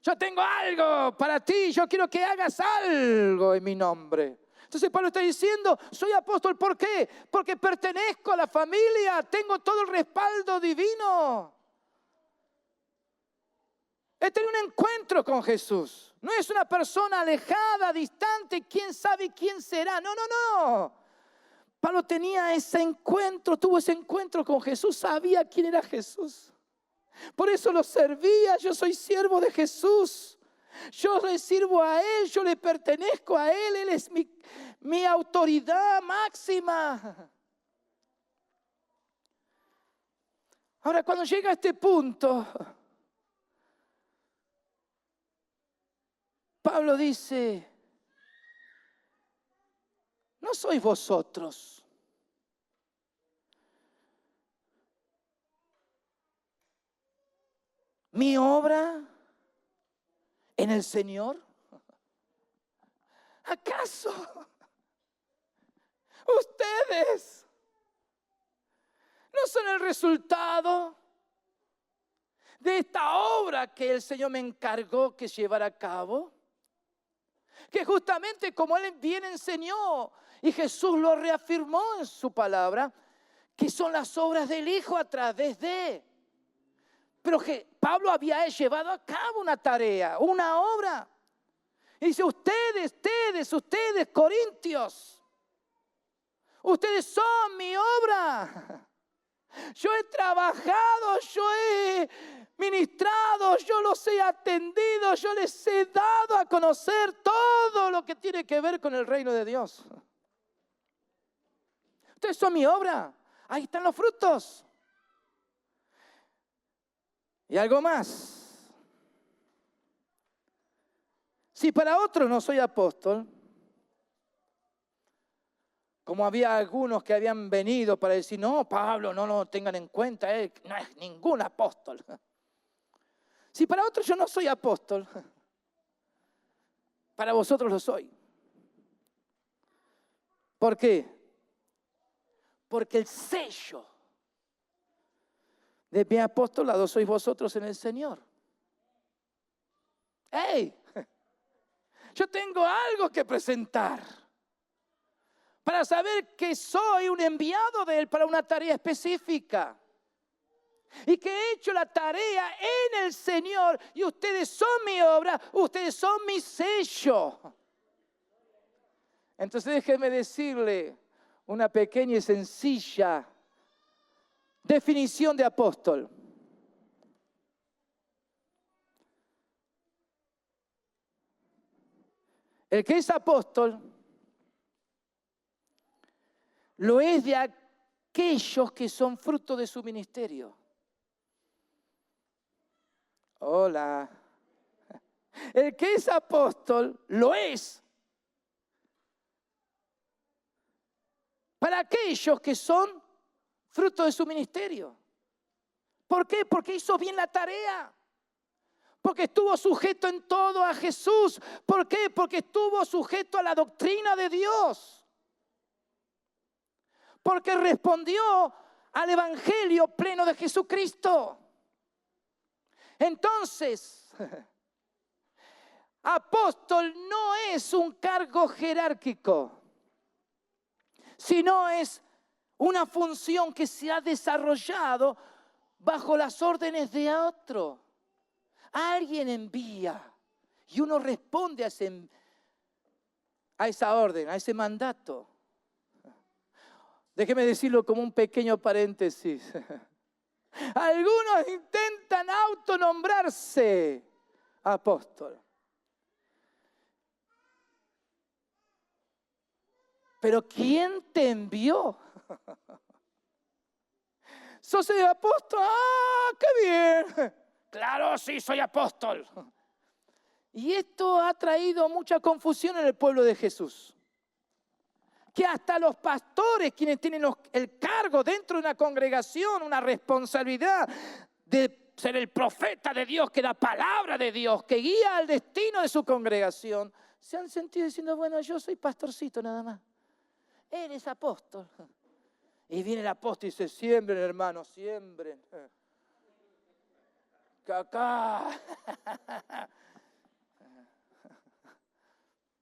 Yo tengo algo para ti, yo quiero que hagas algo en mi nombre. Entonces Pablo está diciendo: soy apóstol. ¿Por qué? Porque pertenezco a la familia, tengo todo el respaldo divino. He tenido un encuentro con Jesús. No es una persona alejada, distante, quién sabe quién será. No, no, no. Pablo tenía ese encuentro, tuvo ese encuentro con Jesús, sabía quién era Jesús. Por eso lo servía. Yo soy siervo de Jesús. Yo le sirvo a Él, yo le pertenezco a Él. Él es mi autoridad máxima. Ahora, cuando llega a este punto, Pablo dice: no sois vosotros mi obra en el Señor. ¿Acaso ustedes no son el resultado de esta obra que el Señor me encargó que llevara a cabo? Que justamente como Él bien enseñó y Jesús lo reafirmó en su palabra, que son las obras del Hijo a través de. Pero que Pablo había llevado a cabo una tarea, una obra. Y dice: ustedes, Corintios, Ustedes son mi obra. Yo he trabajado, yo he ministrado, yo los he atendido, yo les he dado a conocer todo lo que tiene que ver con el reino de Dios. Ustedes son mi obra. Ahí están los frutos. Y algo más. Si para otros no soy apóstol, como había algunos que habían venido para decir, no, Pablo, no lo tengan en cuenta, él no es ningún apóstol. Si para otros yo no soy apóstol, para vosotros lo soy. ¿Por qué? Porque el sello de mi apostolado sois vosotros en el Señor. ¡Ey! Yo tengo algo que presentar para saber que soy un enviado de Él para una tarea específica. Y que he hecho la tarea en el Señor y ustedes son mi obra, ustedes son mi sello. Entonces déjenme decirle una pequeña y sencilla definición de apóstol. El que es apóstol lo es de aquellos que son fruto de su ministerio. Hola. El que es apóstol lo es para aquellos que son fruto de su ministerio. ¿Por qué? Porque hizo bien la tarea. Porque estuvo sujeto en todo a Jesús. ¿Por qué? Porque estuvo sujeto a la doctrina de Dios. Porque respondió al evangelio pleno de Jesucristo. Entonces, apóstol no es un cargo jerárquico, sino es una función que se ha desarrollado bajo las órdenes de otro. Alguien envía y uno responde a esa orden, a ese mandato. Déjeme decirlo como un pequeño paréntesis. Algunos intentan autonombrarse apóstol. Pero ¿quién te envió? ¿Sos el apóstol? ¡Ah, qué bien! Claro, sí, soy apóstol. Y esto ha traído mucha confusión en el pueblo de Jesús. Que hasta los pastores, quienes tienen el cargo dentro de una congregación, una responsabilidad de ser el profeta de Dios, que da palabra de Dios, que guía al destino de su congregación, se han sentido diciendo, bueno, yo soy pastorcito nada más. Él es apóstol. Y viene el apóstol y dice, siembren, hermanos, siembren. Cacá.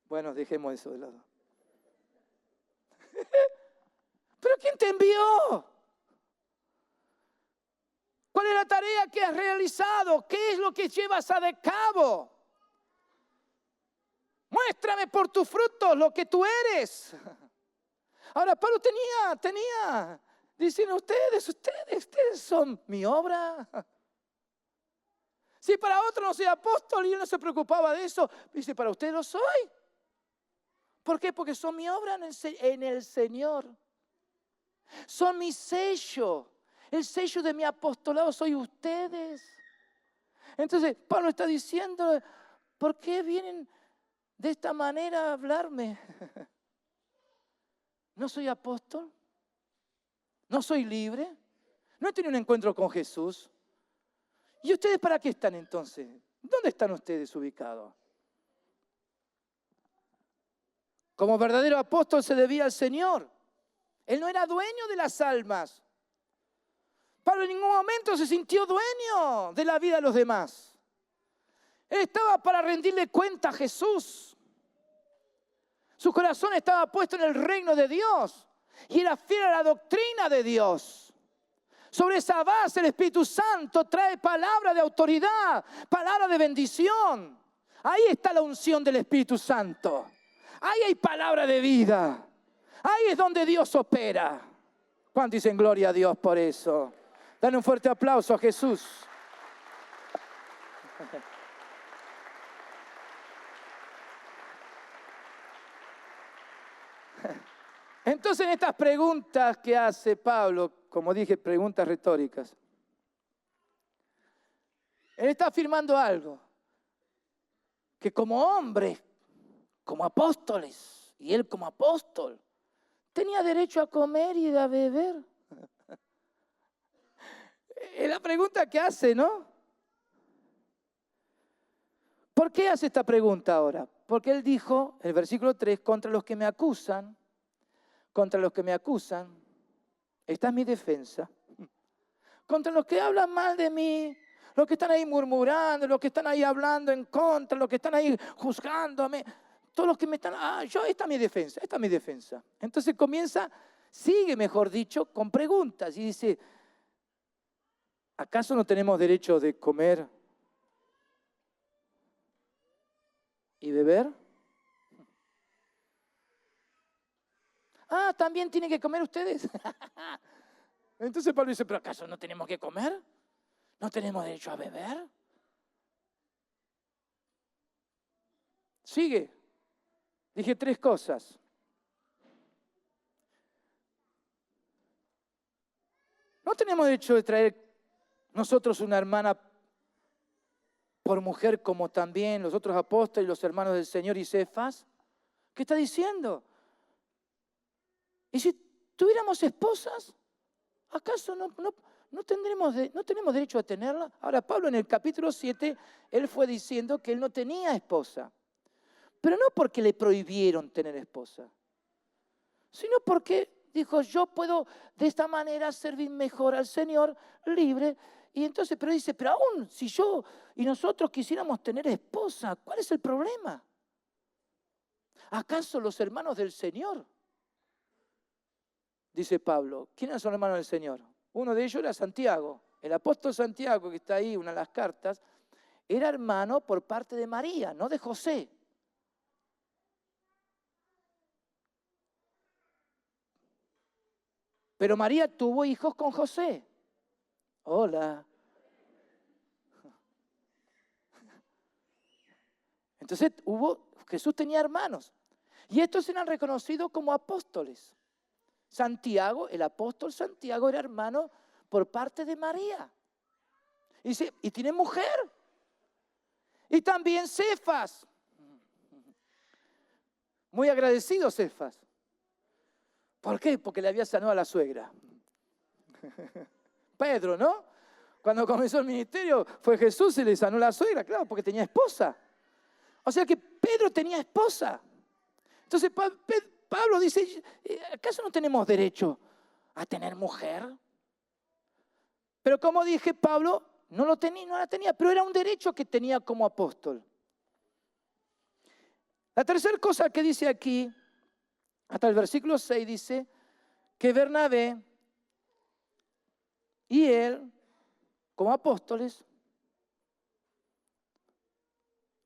Bueno, dejemos eso de lado. ¿Pero quién te envió? ¿Cuál es la tarea que has realizado? ¿Qué es lo que llevas a cabo? Muéstrame por tus frutos lo que tú eres. Ahora, Pablo tenía, dicen ustedes son mi obra. Si para otro no soy apóstol y él no se preocupaba de eso, dice, para ustedes lo soy. ¿Por qué? Porque son mi obra en el Señor. Son mi sello. El sello de mi apostolado soy ustedes. Entonces, Pablo está diciendo, ¿por qué vienen de esta manera a hablarme? ¿No soy apóstol? ¿No soy libre? ¿No he tenido un encuentro con Jesús? ¿Y ustedes para qué están entonces? ¿Dónde están ustedes ubicados? Como verdadero apóstol se debía al Señor. Él no era dueño de las almas. Pablo en ningún momento se sintió dueño de la vida de los demás. Él estaba para rendirle cuenta a Jesús. Su corazón estaba puesto en el reino de Dios y era fiel a la doctrina de Dios. Sobre esa base el Espíritu Santo trae palabra de autoridad, palabra de bendición. Ahí está la unción del Espíritu Santo. Ahí hay palabra de vida. Ahí es donde Dios opera. ¿Cuántos dicen gloria a Dios por eso? Dale un fuerte aplauso a Jesús. Entonces, en estas preguntas que hace Pablo, como dije, preguntas retóricas, él está afirmando algo, que como hombres, como apóstoles, y él como apóstol, tenía derecho a comer y a beber. Es la pregunta que hace, ¿no? ¿Por qué hace esta pregunta ahora? Porque él dijo, el versículo 3, contra los que me acusan, esta es mi defensa. Contra los que hablan mal de mí, los que están ahí murmurando, los que están ahí hablando en contra, los que están ahí juzgándome, todos los que me están... esta es mi defensa. Entonces sigue mejor dicho, con preguntas y dice, ¿acaso no tenemos derecho de comer y beber? ¿También tienen que comer ustedes? Entonces Pablo dice, ¿pero acaso no tenemos que comer? ¿No tenemos derecho a beber? Sigue. Dije 3 cosas. ¿No tenemos derecho de traer nosotros una hermana por mujer como también los otros apóstoles, los hermanos del Señor y Cefas? ¿Qué está diciendo? ¿Y si tuviéramos esposas? ¿Acaso no tenemos derecho a tenerla? Ahora, Pablo en el capítulo 7, él fue diciendo que él no tenía esposa. Pero no porque le prohibieron tener esposa, sino porque dijo, yo puedo de esta manera servir mejor al Señor libre. Y entonces, pero dice, pero aún si yo y nosotros quisiéramos tener esposa, ¿cuál es el problema? ¿Acaso los hermanos del Señor? Dice Pablo, ¿quiénes son los hermanos del Señor? Uno de ellos era Santiago, el apóstol Santiago, que está ahí, una de las cartas, era hermano por parte de María, no de José. Pero María tuvo hijos con José. Hola. Entonces Jesús tenía hermanos. Y estos eran reconocidos como apóstoles. Santiago, el apóstol Santiago era hermano por parte de María. Y tiene mujer. Y también Cefas. Muy agradecido Cefas. ¿Por qué? Porque le había sanado a la suegra. Pedro, ¿no? Cuando comenzó el ministerio fue Jesús y le sanó a la suegra, claro, porque tenía esposa. O sea que Pedro tenía esposa. Entonces Pablo dice, ¿acaso no tenemos derecho a tener mujer? Pero como dije, Pablo no la tenía, pero era un derecho que tenía como apóstol. La tercera cosa que dice aquí, hasta el versículo 6, dice que Bernabé y él, como apóstoles,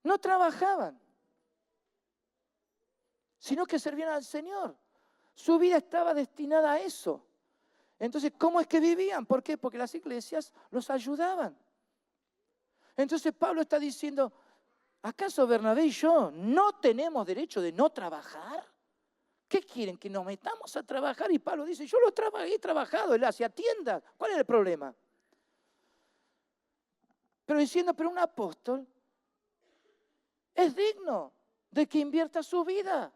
no trabajaban, sino que servían al Señor. Su vida estaba destinada a eso. Entonces, ¿cómo es que vivían? ¿Por qué? Porque las iglesias los ayudaban. Entonces Pablo está diciendo, ¿acaso Bernabé y yo no tenemos derecho de no trabajar? ¿Qué quieren? ¿Que nos metamos a trabajar? Y Pablo dice, yo he trabajado, él hacía tiendas. ¿Cuál es el problema? Pero diciendo, pero un apóstol es digno de que invierta su vida.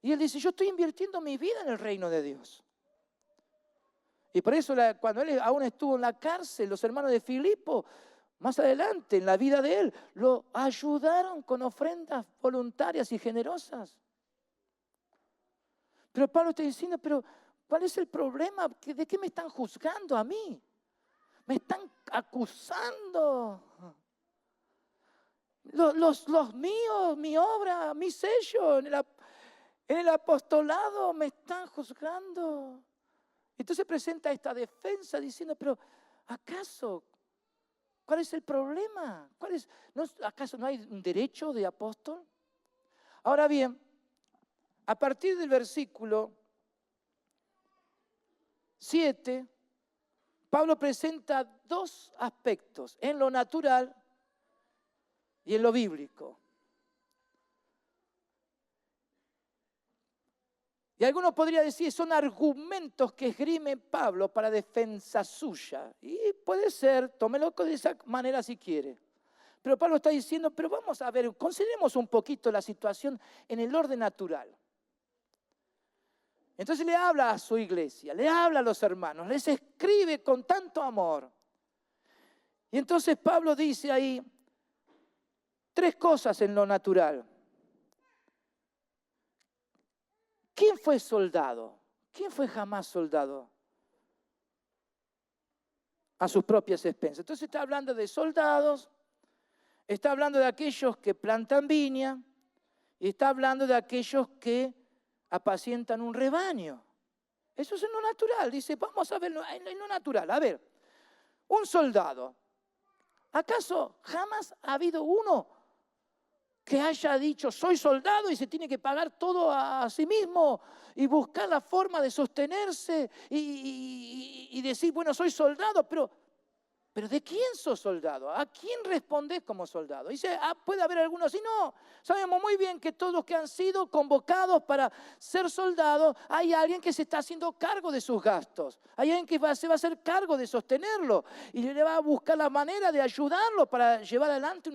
Y él dice, yo estoy invirtiendo mi vida en el reino de Dios. Y por eso cuando él aún estuvo en la cárcel, los hermanos de Filipo, más adelante en la vida de él, lo ayudaron con ofrendas voluntarias y generosas. Pero Pablo está diciendo, pero ¿cuál es el problema? ¿De qué me están juzgando a mí? Me están acusando. Los míos, mi obra, mi sello en el apostolado me están juzgando. Entonces presenta esta defensa diciendo, pero ¿acaso? ¿Cuál es el problema? ¿Acaso no hay un derecho de apóstol? Ahora bien, a partir del versículo 7, Pablo presenta dos aspectos, en lo natural y en lo bíblico. Y algunos podrían decir, son argumentos que esgrime Pablo para defensa suya. Y puede ser, tómelo de esa manera si quiere. Pero Pablo está diciendo, pero vamos a ver, consideremos un poquito la situación en el orden natural. Entonces le habla a su iglesia, le habla a los hermanos, les escribe con tanto amor. Y entonces Pablo dice ahí 3 cosas en lo natural. ¿Quién fue soldado? ¿Quién fue jamás soldado? A sus propias expensas. Entonces está hablando de soldados, está hablando de aquellos que plantan viña y está hablando de aquellos que apacientan un rebaño. Eso es en lo natural. Dice, vamos a verlo en lo natural. A ver, un soldado. ¿Acaso jamás ha habido uno que haya dicho, soy soldado y se tiene que pagar todo a sí mismo y buscar la forma de sostenerse y decir, bueno, soy soldado, pero ¿de quién sos soldado? ¿A quién respondés como soldado? Dice, puede haber algunos, y no, sabemos muy bien que todos los que han sido convocados para ser soldados, hay alguien que se está haciendo cargo de sus gastos, hay alguien que se va a hacer cargo de sostenerlo y le va a buscar la manera de ayudarlo para llevar adelante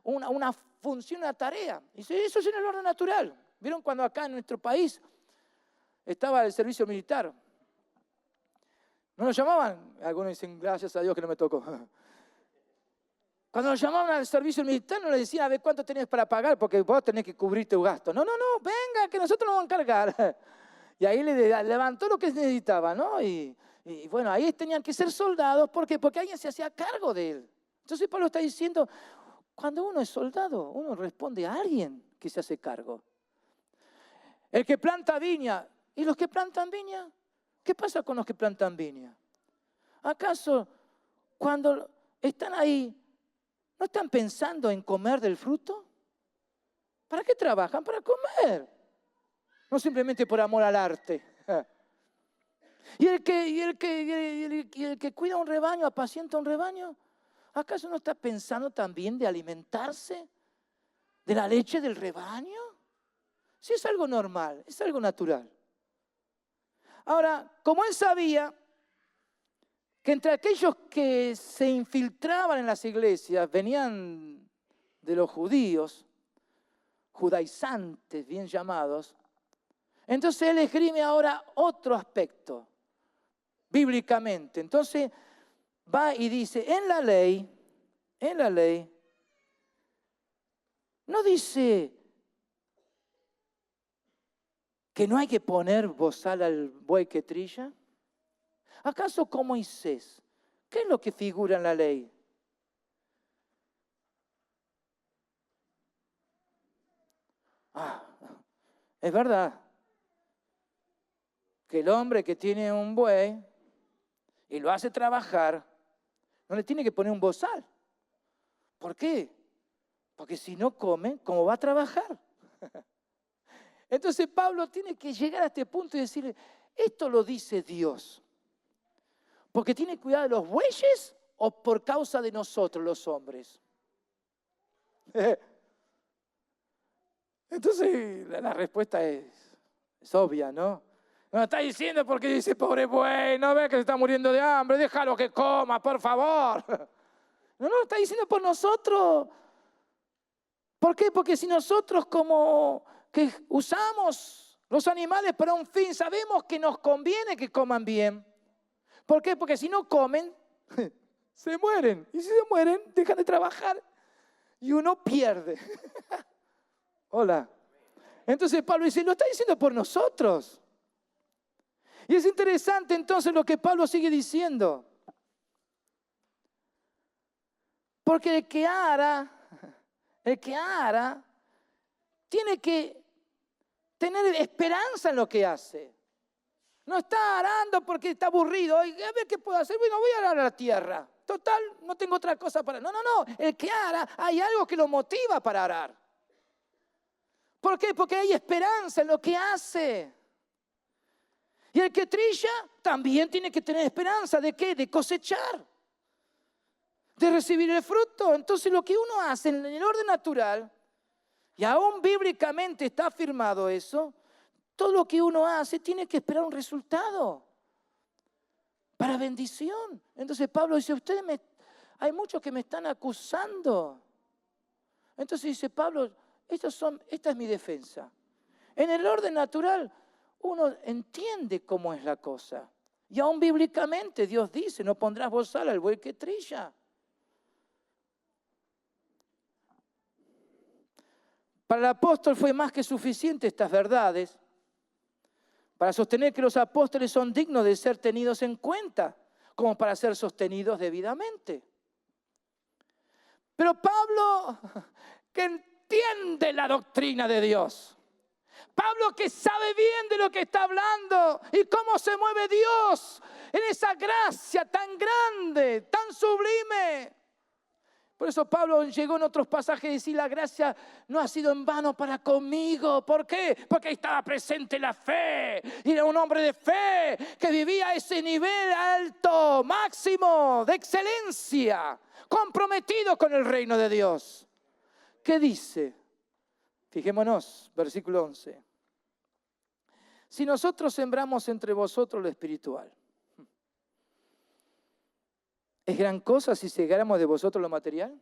una función, una tarea. Dice, eso es en el orden natural. ¿Vieron cuando acá en nuestro país estaba el servicio militar? ¿No lo llamaban? Algunos dicen, gracias a Dios que no me tocó. Cuando nos llamaban al servicio militar, no le decían, a ver cuánto tenés para pagar, porque vos tenés que cubrir tu gasto. No, venga, que nosotros nos vamos a encargar. Y ahí le levantó lo que necesitaba, ¿no? Y bueno, ahí tenían que ser soldados. ¿Por qué? Porque alguien se hacía cargo de él. Entonces Pablo está diciendo, cuando uno es soldado, uno responde a alguien que se hace cargo. El que planta viña, ¿y los que plantan viña? ¿Qué pasa con los que plantan viña? ¿Acaso cuando están ahí, no están pensando en comer del fruto? ¿Para qué trabajan? Para comer. No simplemente por amor al arte. Y el que cuida un rebaño, apacienta un rebaño, ¿acaso no está pensando también de alimentarse de la leche del rebaño? Sí, es algo normal, es algo natural. Ahora, como él sabía que entre aquellos que se infiltraban en las iglesias venían de los judíos, judaizantes bien llamados, entonces él esgrime ahora otro aspecto, bíblicamente. Entonces va y dice, en la ley, no dice que no hay que poner bozal al buey que trilla. ¿Acaso con Moisés? ¿Qué es lo que figura en la ley? Es verdad que el hombre que tiene un buey y lo hace trabajar, no le tiene que poner un bozal. ¿Por qué? Porque si no come, ¿cómo va a trabajar? Entonces Pablo tiene que llegar a este punto y decirle, esto lo dice Dios, ¿porque tiene cuidado de los bueyes o por causa de nosotros los hombres? Entonces la respuesta es obvia, ¿no? No está diciendo porque dice, pobre buey, no ve que se está muriendo de hambre, déjalo que coma, por favor. No, está diciendo por nosotros. ¿Por qué? Porque si nosotros como que usamos los animales para un fin, sabemos que nos conviene que coman bien. ¿Por qué? Porque si no comen, se mueren. Y si se mueren, dejan de trabajar y uno pierde. Hola. Entonces Pablo dice, lo está diciendo por nosotros. Y es interesante entonces lo que Pablo sigue diciendo. Porque el que ara, tiene que tener esperanza en lo que hace. No está arando porque está aburrido. A ver qué puedo hacer. Bueno, voy a arar la tierra. Total, no tengo otra cosa para... No. El que ara, hay algo que lo motiva para arar. ¿Por qué? Porque hay esperanza en lo que hace. Y el que trilla también tiene que tener esperanza. ¿De qué? De cosechar. De recibir el fruto. Entonces lo que uno hace en el orden natural, y aún bíblicamente está afirmado eso, todo lo que uno hace tiene que esperar un resultado para bendición. Entonces Pablo dice, hay muchos que me están acusando. Entonces dice Pablo, esta es mi defensa. En el orden natural uno entiende cómo es la cosa. Y aún bíblicamente Dios dice, no pondrás bozal al buey que trilla. Para el apóstol fue más que suficiente estas verdades para sostener que los apóstoles son dignos de ser tenidos en cuenta, como para ser sostenidos debidamente. Pero Pablo, que entiende la doctrina de Dios, Pablo que sabe bien de lo que está hablando y cómo se mueve Dios en esa gracia tan grande, tan sublime. Por eso Pablo llegó en otros pasajes a decir, la gracia no ha sido en vano para conmigo. ¿Por qué? Porque ahí estaba presente la fe. Y era un hombre de fe que vivía a ese nivel alto, máximo, de excelencia, comprometido con el reino de Dios. ¿Qué dice? Fijémonos, versículo 11. Si nosotros sembramos entre vosotros lo espiritual, ¿es gran cosa si segáramos de vosotros lo material?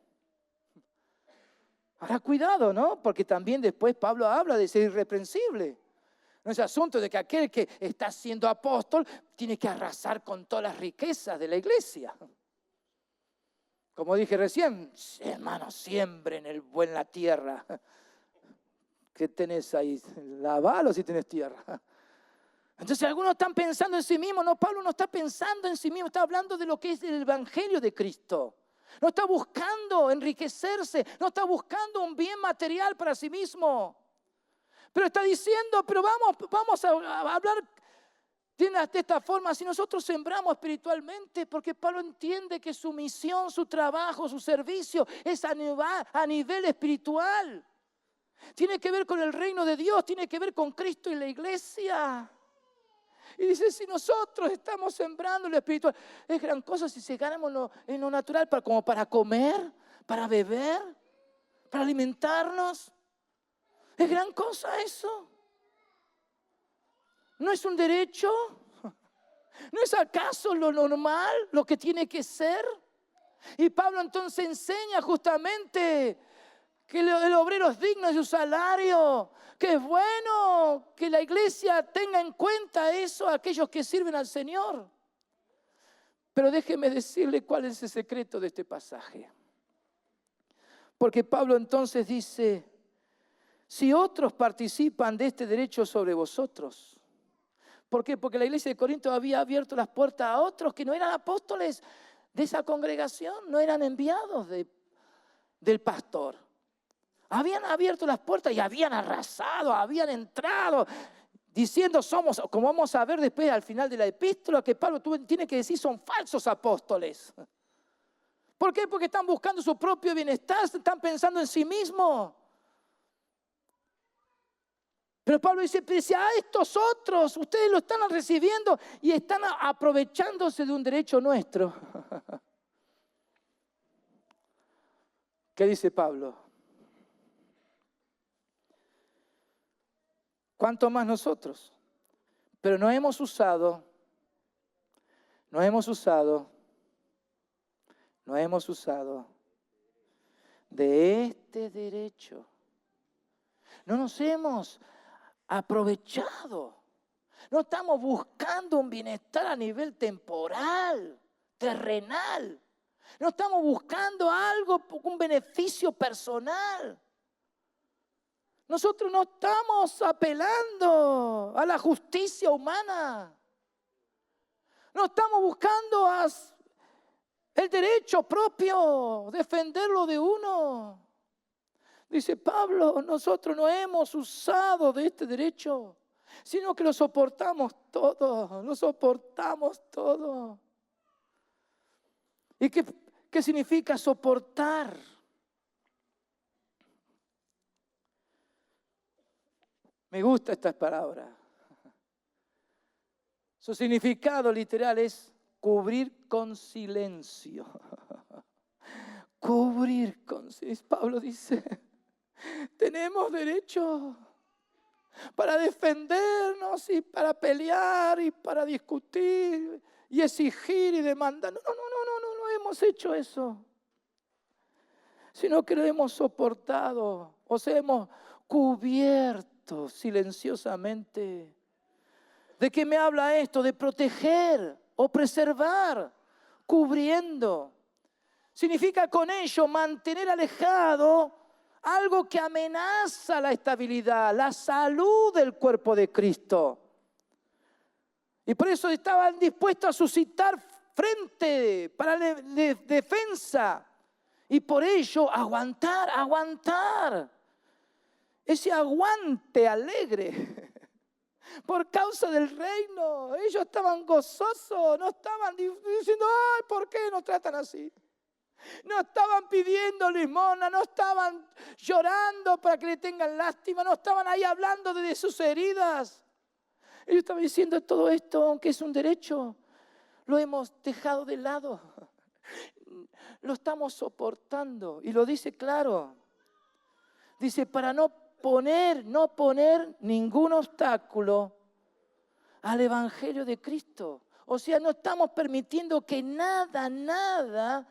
Ahora cuidado, ¿no? Porque también después Pablo habla de ser irreprensible. No es asunto de que aquel que está siendo apóstol tiene que arrasar con todas las riquezas de la iglesia. Como dije recién, hermanos, siembren el buen la tierra. ¿Qué tenés ahí? ¿Lavalo si tenés tierra? Entonces algunos están pensando en sí mismos. No, Pablo no está pensando en sí mismo, está hablando de lo que es el evangelio de Cristo. No está buscando enriquecerse, no está buscando un bien material para sí mismo. Pero está diciendo, pero vamos a hablar de esta forma. Si nosotros sembramos espiritualmente, porque Pablo entiende que su misión, su trabajo, su servicio es a nivel espiritual. Tiene que ver con el reino de Dios, tiene que ver con Cristo y la iglesia. Y dice, si nosotros estamos sembrando lo espiritual, es gran cosa si segáramos en lo natural, como para comer, para beber, para alimentarnos. Es gran cosa eso. ¿No es un derecho? ¿No es acaso lo normal, lo que tiene que ser? Y Pablo entonces enseña justamente que el obrero es digno de su salario, que es bueno que la iglesia tenga en cuenta eso a aquellos que sirven al Señor. Pero déjeme decirle cuál es el secreto de este pasaje. Porque Pablo entonces dice, si otros participan de este derecho sobre vosotros. ¿Por qué? Porque la iglesia de Corinto había abierto las puertas a otros que no eran apóstoles de esa congregación, no eran enviados del pastor. Habían abierto las puertas y habían arrasado, habían entrado, diciendo somos, como vamos a ver después al final de la epístola, que Pablo tiene que decir son falsos apóstoles. ¿Por qué? Porque están buscando su propio bienestar, están pensando en sí mismos. Pero Pablo dice, a estos otros, ustedes lo están recibiendo y están aprovechándose de un derecho nuestro. ¿Qué dice Pablo? ¿Cuánto más nosotros? Pero no hemos usado de este derecho. No nos hemos aprovechado. No estamos buscando un bienestar a nivel temporal, terrenal. No estamos buscando algo, un beneficio personal. Nosotros no estamos apelando a la justicia humana. No estamos buscando el derecho propio, defenderlo de uno. Dice Pablo, nosotros no hemos usado de este derecho, sino que lo soportamos todo, lo soportamos todo. ¿Y qué significa soportar? Me gusta esta palabra. Su significado literal es cubrir con silencio. Cubrir con silencio. Pablo dice, tenemos derecho para defendernos y para pelear y para discutir y exigir y demandar. No hemos hecho eso. Sino que lo hemos soportado, o sea, hemos cubierto silenciosamente. ¿De qué me habla esto? De proteger o preservar, cubriendo. Significa con ello mantener alejado algo que amenaza la estabilidad, la salud del cuerpo de Cristo. Y por eso estaban dispuestos a suscitar frente para defensa. Y por ello aguantar. Ese aguante alegre. Por causa del reino. Ellos estaban gozosos. No estaban diciendo, ay, ¿por qué nos tratan así? No estaban pidiendo limosna. No estaban llorando para que le tengan lástima. No estaban ahí hablando de sus heridas. Ellos estaban diciendo todo esto, aunque es un derecho, lo hemos dejado de lado. Lo estamos soportando. Y lo dice claro. Dice, para no poner ningún obstáculo al Evangelio de Cristo. O sea, no estamos permitiendo que nada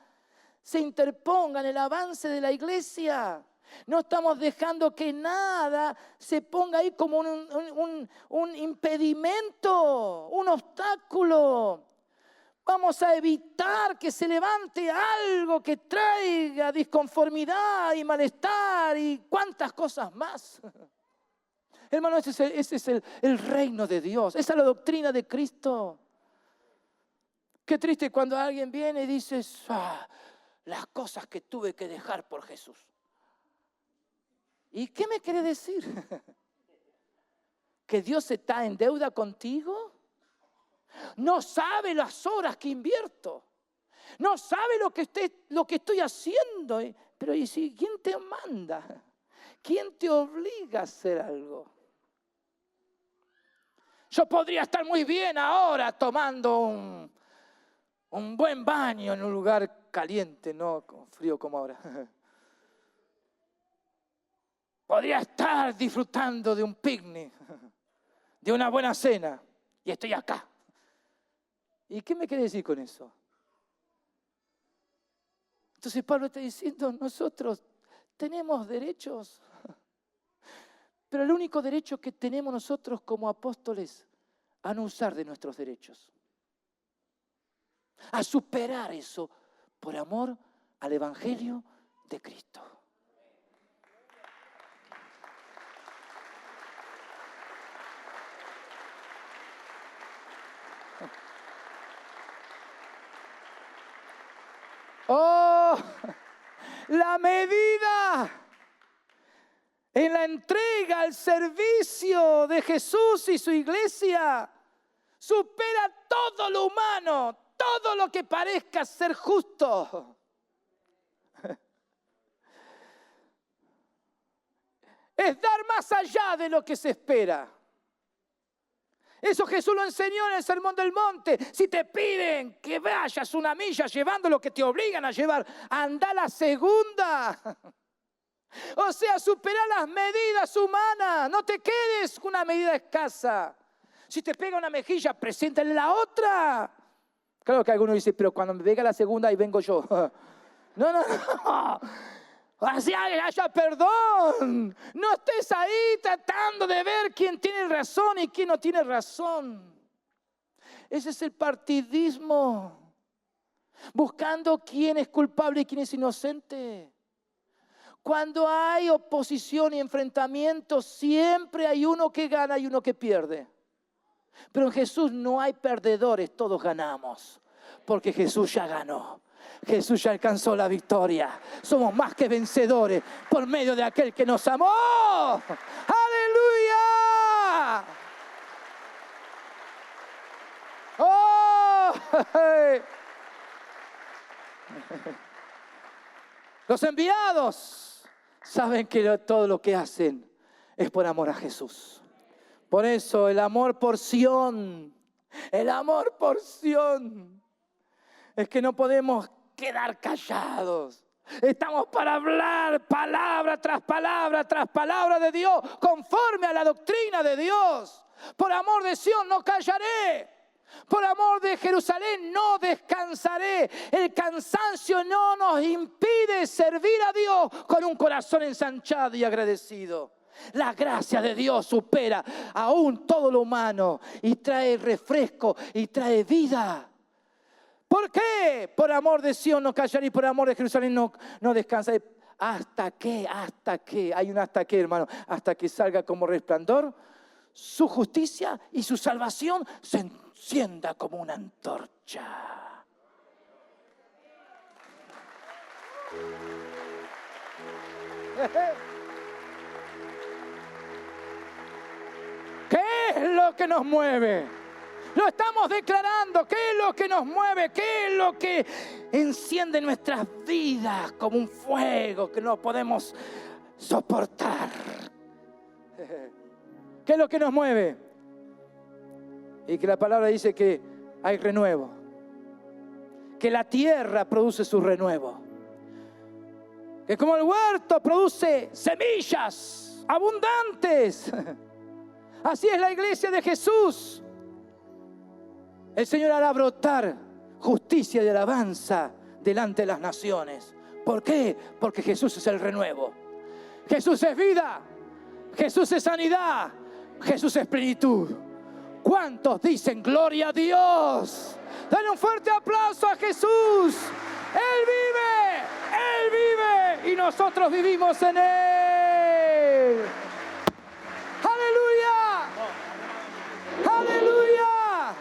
se interponga en el avance de la iglesia. No estamos dejando que nada se ponga ahí como un impedimento, un obstáculo. Vamos a evitar que se levante algo que traiga disconformidad y malestar y cuantas cosas más. Hermano, ese es el reino de Dios. Esa es la doctrina de Cristo. Qué triste cuando alguien viene y dice, las cosas que tuve que dejar por Jesús. ¿Y qué me quiere decir? ¿Que Dios está en deuda contigo? No sabe las horas que invierto. No sabe lo que estoy haciendo. Pero ¿y si quién te manda? ¿Quién te obliga a hacer algo? Yo podría estar muy bien ahora tomando un buen baño en un lugar caliente, no frío como ahora. Podría estar disfrutando de un picnic, de una buena cena, y estoy acá. ¿Y qué me quiere decir con eso? Entonces Pablo está diciendo, nosotros tenemos derechos, pero el único derecho que tenemos nosotros como apóstoles a no usar de nuestros derechos, a superar eso por amor al Evangelio de Cristo. ¡Oh! La medida en la entrega al servicio de Jesús y su iglesia supera todo lo humano, todo lo que parezca ser justo. Es dar más allá de lo que se espera. Eso Jesús lo enseñó en el Sermón del Monte. Si te piden que vayas una milla llevando lo que te obligan a llevar, anda la segunda. O sea, supera las medidas humanas. No te quedes con una medida escasa. Si te pega una mejilla, preséntale la otra. Claro que algunos dicen, pero cuando me pega la segunda, ahí vengo yo. No. Así haya perdón. No estés ahí tratando de ver quién tiene razón y quién no tiene razón. Ese es el partidismo. Buscando quién es culpable y quién es inocente. Cuando hay oposición y enfrentamiento, siempre hay uno que gana y uno que pierde. Pero en Jesús no hay perdedores, todos ganamos. Porque Jesús ya ganó. Jesús ya alcanzó la victoria. Somos más que vencedores por medio de aquel que nos amó. ¡Aleluya! ¡Oh! Los enviados saben que todo lo que hacen es por amor a Jesús. Por eso el amor por Sión, El amor por Sión es que no podemos quedar callados. Estamos para hablar palabra tras palabra tras palabra de Dios, conforme a la doctrina de Dios. Por amor de Sión no callaré. Por amor de Jerusalén no descansaré. El cansancio no nos impide servir a Dios con un corazón ensanchado y agradecido. La gracia de Dios supera aún todo lo humano y trae refresco y trae vida. ¿Por qué? Por amor de Sión no callaré y por amor de Jerusalén no descansaré. ¿Hasta qué? ¿Hasta qué? Hay un hasta qué, hermano. Hasta que salga como resplandor su justicia y su salvación se encienda como una antorcha. ¿Qué es lo que nos mueve? Lo estamos declarando. ¿Qué es lo que nos mueve? ¿Qué es lo que enciende nuestras vidas como un fuego que no podemos soportar? ¿Qué es lo que nos mueve? Y que la palabra dice que hay renuevo. Que la tierra produce su renuevo. Que como el huerto produce semillas abundantes. Así es la iglesia de Jesús. El Señor hará brotar justicia y alabanza delante de las naciones. ¿Por qué? Porque Jesús es el renuevo. Jesús es vida. Jesús es sanidad. Jesús es plenitud. ¿Cuántos dicen gloria a Dios? Dale un fuerte aplauso a Jesús. Él vive y nosotros vivimos en Él. ¡Aleluya! ¡Aleluya!